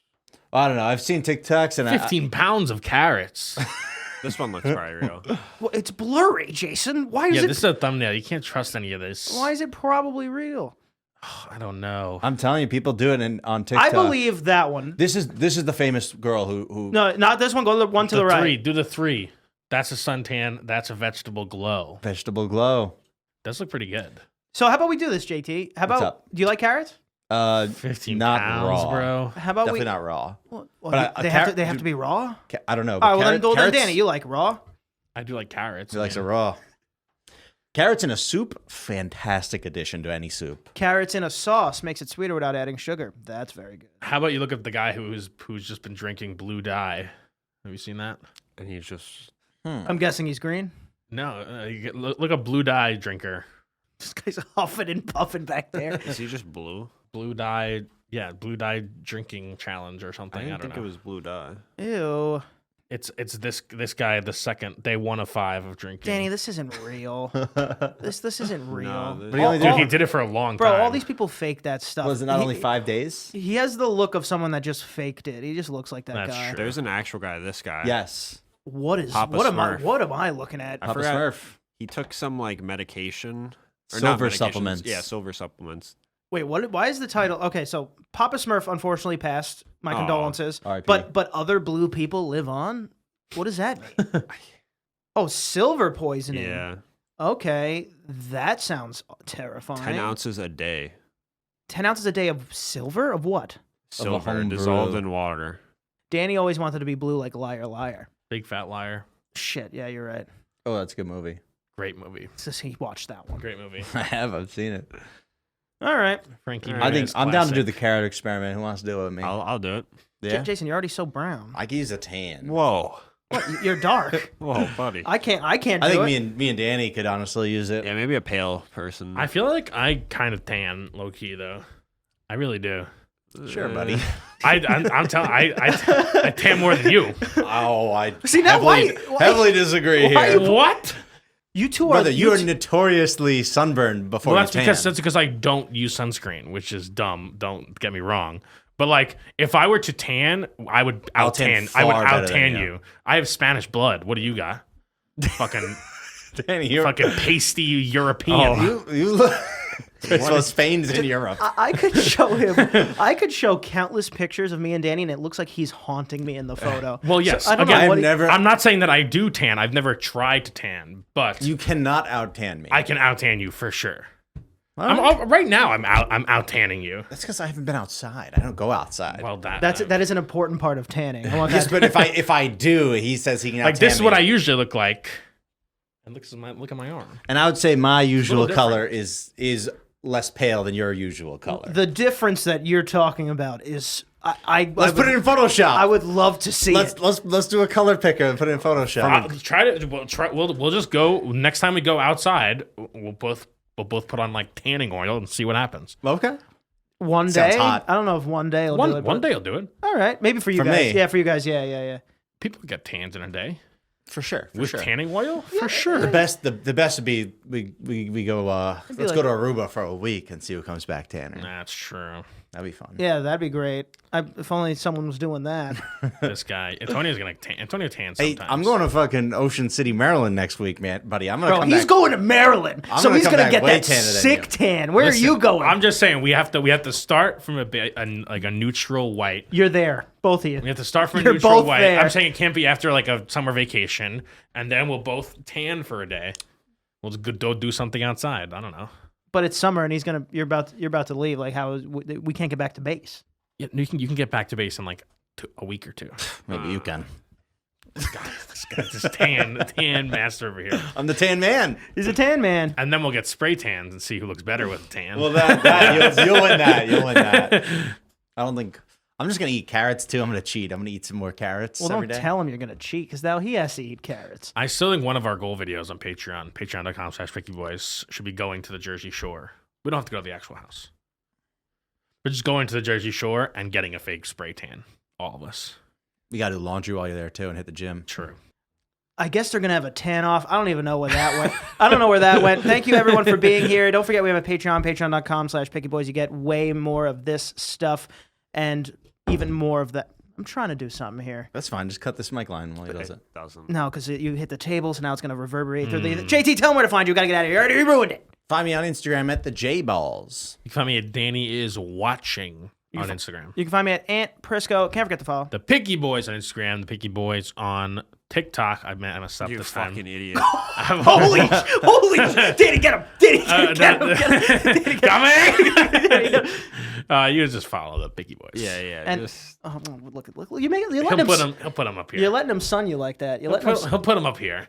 Speaker 3: I don't know. I've seen TikToks and
Speaker 2: 15 pounds of carrots.
Speaker 4: This one looks probably real.
Speaker 1: Well, it's blurry, Jason. Why is
Speaker 2: Yeah,
Speaker 1: it?
Speaker 2: this is a thumbnail. You can't trust any of this.
Speaker 1: Why is it probably real?
Speaker 2: I don't know.
Speaker 3: I'm telling you, people do it on TikTok.
Speaker 1: I believe that one.
Speaker 3: This is the famous girl who
Speaker 1: No, not this one. Go to the one to the right.
Speaker 2: 3. Do the 3. That's a suntan. That's a vegetable glow.
Speaker 3: vegetable glow.
Speaker 2: Does look pretty good.
Speaker 1: So how about we do this, JT? How
Speaker 3: What's
Speaker 1: about?
Speaker 3: up?
Speaker 1: Do you like carrots?
Speaker 2: 15
Speaker 3: not
Speaker 2: pounds,
Speaker 3: raw.
Speaker 2: bro.
Speaker 1: How about
Speaker 3: Definitely
Speaker 1: we?
Speaker 3: not raw.
Speaker 1: Well,
Speaker 3: But
Speaker 1: they have to be raw.
Speaker 3: I don't know.
Speaker 1: All right, well, then
Speaker 3: carrots,
Speaker 1: Danny, you like raw?
Speaker 2: I do like carrots.
Speaker 3: he likes it
Speaker 2: man.
Speaker 3: raw. Carrots in a soup, fantastic addition to any soup.
Speaker 1: Carrots in a sauce makes it sweeter without adding sugar. That's very good.
Speaker 2: How about you look at the guy who's just been drinking blue dye? Have you seen that?
Speaker 4: And he's just.
Speaker 1: I'm guessing he's green.
Speaker 2: No. Look a blue dye drinker.
Speaker 1: This guy's huffing and puffing back there.
Speaker 4: Is he just blue?
Speaker 2: Blue dye. Yeah, blue dye drinking challenge or something.
Speaker 4: I
Speaker 2: I,
Speaker 4: didn't
Speaker 2: don't
Speaker 4: think
Speaker 2: know.
Speaker 4: it was blue dye.
Speaker 1: Ew.
Speaker 2: It's this guy the second day 1 of 5 of drinking.
Speaker 1: Danny, this isn't real. this isn't real.
Speaker 4: this-
Speaker 3: But he only
Speaker 2: Dude,
Speaker 3: did
Speaker 2: he did it for a long
Speaker 1: Bro,
Speaker 2: time.
Speaker 1: all these people fake that stuff.
Speaker 3: Was it not
Speaker 1: He-
Speaker 3: only 5 days?
Speaker 1: He has the look of someone that just faked it. He just looks like that
Speaker 2: That's
Speaker 1: guy.
Speaker 2: true.
Speaker 4: There's an actual guy. This guy.
Speaker 3: Yes.
Speaker 1: What is
Speaker 4: Papa
Speaker 1: what
Speaker 4: Smurf.
Speaker 1: am I looking at?
Speaker 4: I
Speaker 3: Papa
Speaker 4: forgot.
Speaker 3: Smurf.
Speaker 4: He took some like medication. Or not
Speaker 3: Silver
Speaker 4: medications.
Speaker 3: supplements.
Speaker 4: Yeah, silver supplements.
Speaker 1: Wait, what? Why is the title? Okay, so Papa Smurf unfortunately passed. My
Speaker 4: Aw.
Speaker 1: condolences.
Speaker 3: R.I.P.
Speaker 1: But other blue people live on. What does that mean? Oh, silver poisoning.
Speaker 4: Yeah.
Speaker 1: Okay, that sounds terrifying.
Speaker 4: 10 ounces a day.
Speaker 1: 10 ounces a day of silver of what?
Speaker 4: Silver
Speaker 3: home
Speaker 4: dissolved
Speaker 3: brew.
Speaker 4: in water.
Speaker 1: Danny always wanted to be blue like Liar Liar.
Speaker 2: Big fat liar.
Speaker 1: Shit, yeah, you're right.
Speaker 3: Oh, that's a good movie.
Speaker 2: Great movie.
Speaker 1: He watched that one.
Speaker 2: Great movie.
Speaker 3: I have. I've seen it.
Speaker 1: All right,
Speaker 2: Frankie.
Speaker 4: I
Speaker 3: I think
Speaker 2: Muniz
Speaker 3: I'm down to do the
Speaker 2: classic.
Speaker 3: carrot experiment. Who wants to do it with me?
Speaker 4: I'll do it.
Speaker 3: Yeah.
Speaker 1: Jason, you're already so brown.
Speaker 3: I can use a tan.
Speaker 4: Whoa.
Speaker 1: What? You're dark.
Speaker 4: Whoa, buddy.
Speaker 1: I can't do
Speaker 3: I think
Speaker 1: it.
Speaker 3: me and Danny could honestly use it.
Speaker 4: Yeah, maybe a pale person.
Speaker 2: I feel like I kind of tan low key though. I really do.
Speaker 3: Sure, buddy.
Speaker 2: I'm telling. I tan more than you.
Speaker 3: Oh, I
Speaker 1: See, now why-
Speaker 3: heavily disagree
Speaker 1: why
Speaker 3: here.
Speaker 1: you-
Speaker 2: What?
Speaker 1: You two are.
Speaker 3: Brother, you are
Speaker 1: two-
Speaker 3: notoriously sunburned before
Speaker 2: Well,
Speaker 3: you
Speaker 2: that's
Speaker 3: tan.
Speaker 2: because I don't use sunscreen, which is dumb. Don't get me wrong. But like, if I were to tan, I would
Speaker 3: I'll
Speaker 2: out
Speaker 3: tan
Speaker 2: tan. I would
Speaker 3: far better
Speaker 2: out
Speaker 3: than
Speaker 2: tan
Speaker 3: you.
Speaker 2: you. I have Spanish blood. What do you got? Fucking
Speaker 3: Danny, you're
Speaker 2: fucking pasty European.
Speaker 3: you look. Well, Spain's in Europe.
Speaker 1: I could show him. I could show countless pictures of me and Danny, and it looks like he's haunting me in the photo.
Speaker 2: Well, yes.
Speaker 1: I don't
Speaker 2: Again,
Speaker 1: know what
Speaker 3: I've never.
Speaker 2: I'm not saying that I do tan. I've never tried to tan, but
Speaker 3: You cannot out tan me.
Speaker 2: I can out tan you for sure.
Speaker 3: Alright.
Speaker 2: Right now, I'm out tanning you.
Speaker 3: That's because I haven't been outside. I don't go outside.
Speaker 2: Well,
Speaker 1: that is an important part of tanning. I want
Speaker 3: yes,
Speaker 1: that.
Speaker 3: but if I do, he says he can out
Speaker 2: like
Speaker 3: tan
Speaker 2: this is
Speaker 3: me.
Speaker 2: what I usually look like. And look at my arm.
Speaker 3: And I would say my usual
Speaker 2: different.
Speaker 3: color is less pale than your usual color.
Speaker 1: The difference that you're talking about is
Speaker 3: Let's put it in Photoshop.
Speaker 1: I would love to see it.
Speaker 3: Let's do a color picker and put it in Photoshop.
Speaker 2: We'll just go next time we go outside. We'll both put on like tanning oil and see what happens.
Speaker 3: Okay.
Speaker 1: One
Speaker 3: Sounds
Speaker 1: day.
Speaker 3: hot.
Speaker 1: I don't know if one day will do it.
Speaker 2: One
Speaker 1: but-
Speaker 2: day I'll do it.
Speaker 1: All right, maybe for you
Speaker 3: For
Speaker 1: guys.
Speaker 3: me.
Speaker 1: Yeah, for you guys. Yeah.
Speaker 2: People get tans in a day
Speaker 3: For sure. For
Speaker 2: with
Speaker 3: sure.
Speaker 2: tanning oil for sure.
Speaker 3: The best would be we go let's
Speaker 1: like-
Speaker 3: go to Aruba for a week and see who comes back tanner.
Speaker 2: That's true.
Speaker 3: That'd be fun.
Speaker 1: Yeah, that'd be great. If only someone was doing that.
Speaker 2: This guy Antonio's gonna tan. Antonio tans
Speaker 3: Hey,
Speaker 2: sometimes.
Speaker 3: I'm going to fucking Ocean City, Maryland next week, man, buddy. I'm gonna
Speaker 1: Bro,
Speaker 3: come
Speaker 1: he's
Speaker 3: back.
Speaker 1: going to Maryland,
Speaker 3: I'm
Speaker 1: so
Speaker 3: gonna
Speaker 1: he's
Speaker 3: come
Speaker 1: gonna
Speaker 3: back
Speaker 1: get
Speaker 3: way
Speaker 1: that
Speaker 3: tanner than
Speaker 1: sick
Speaker 3: you.
Speaker 1: tan. Where
Speaker 2: Listen,
Speaker 1: are you going?
Speaker 2: I'm just saying we have to start from a neutral white.
Speaker 1: You're there, both of you.
Speaker 2: We have to start from a
Speaker 1: You're
Speaker 2: neutral
Speaker 1: both
Speaker 2: white.
Speaker 1: there.
Speaker 2: I'm saying it can't be after like a summer vacation, and then we'll both tan for a day. We'll just go do something outside. I don't know.
Speaker 1: But it's summer, and you're about to leave. Like, we can't get back to base.
Speaker 2: Yeah, you can get back to base in like a week or two.
Speaker 3: Maybe you can.
Speaker 2: This guy's this tan master over here.
Speaker 3: I'm the tan man.
Speaker 1: He's a tan man.
Speaker 2: And then we'll get spray tans and see who looks better with a tan.
Speaker 3: Well, that you'll win that. You'll win that. I don't think. I'm just gonna eat carrots too. I'm gonna cheat. I'm gonna eat some more carrots
Speaker 1: Well,
Speaker 3: every
Speaker 1: don't
Speaker 3: day.
Speaker 1: tell him you're gonna cheat, because now he has to eat carrots.
Speaker 2: I still think one of our goal videos on Patreon, patreon.com/PickyBoys, should be going to the Jersey Shore. We don't have to go to the actual house. But just going to the Jersey Shore and getting a fake spray tan. All of us.
Speaker 3: You gotta do laundry while you're there too, and hit the gym.
Speaker 2: True.
Speaker 1: I guess they're gonna have a tan off. I don't even know where that went. I don't know where that went. Thank you everyone for being here. Don't forget we have a Patreon, patreon.com/PickyBoys. You get way more of this stuff and even more of that. I'm trying to do something here.
Speaker 3: That's fine. Just cut this mic line while he does it.
Speaker 4: Doesn't.
Speaker 1: No, because you hit the table, so now it's gonna reverberate through the. JT, tell them where to find you. Gotta get out of here. You already ruined it.
Speaker 3: Find me on Instagram at the J Balls.
Speaker 2: You can find me at Danny is watching on Instagram.
Speaker 1: You can find me at Ant Prisco. Can't forget to follow.
Speaker 2: The Picky Boys on Instagram. The Picky Boys on TikTok. I messed up
Speaker 4: You
Speaker 2: this
Speaker 4: fucking
Speaker 2: time.
Speaker 1: Holy,
Speaker 4: idiot.
Speaker 1: Danny, get him. Danny, get him.
Speaker 2: Coming. You just follow the Picky Boys.
Speaker 4: Yeah.
Speaker 1: And
Speaker 4: Just
Speaker 1: oh, look, you make it. You're
Speaker 2: He'll
Speaker 1: letting him.
Speaker 2: put him up here.
Speaker 1: You're letting him sun you like that. You're letting him.
Speaker 2: He'll put him up here.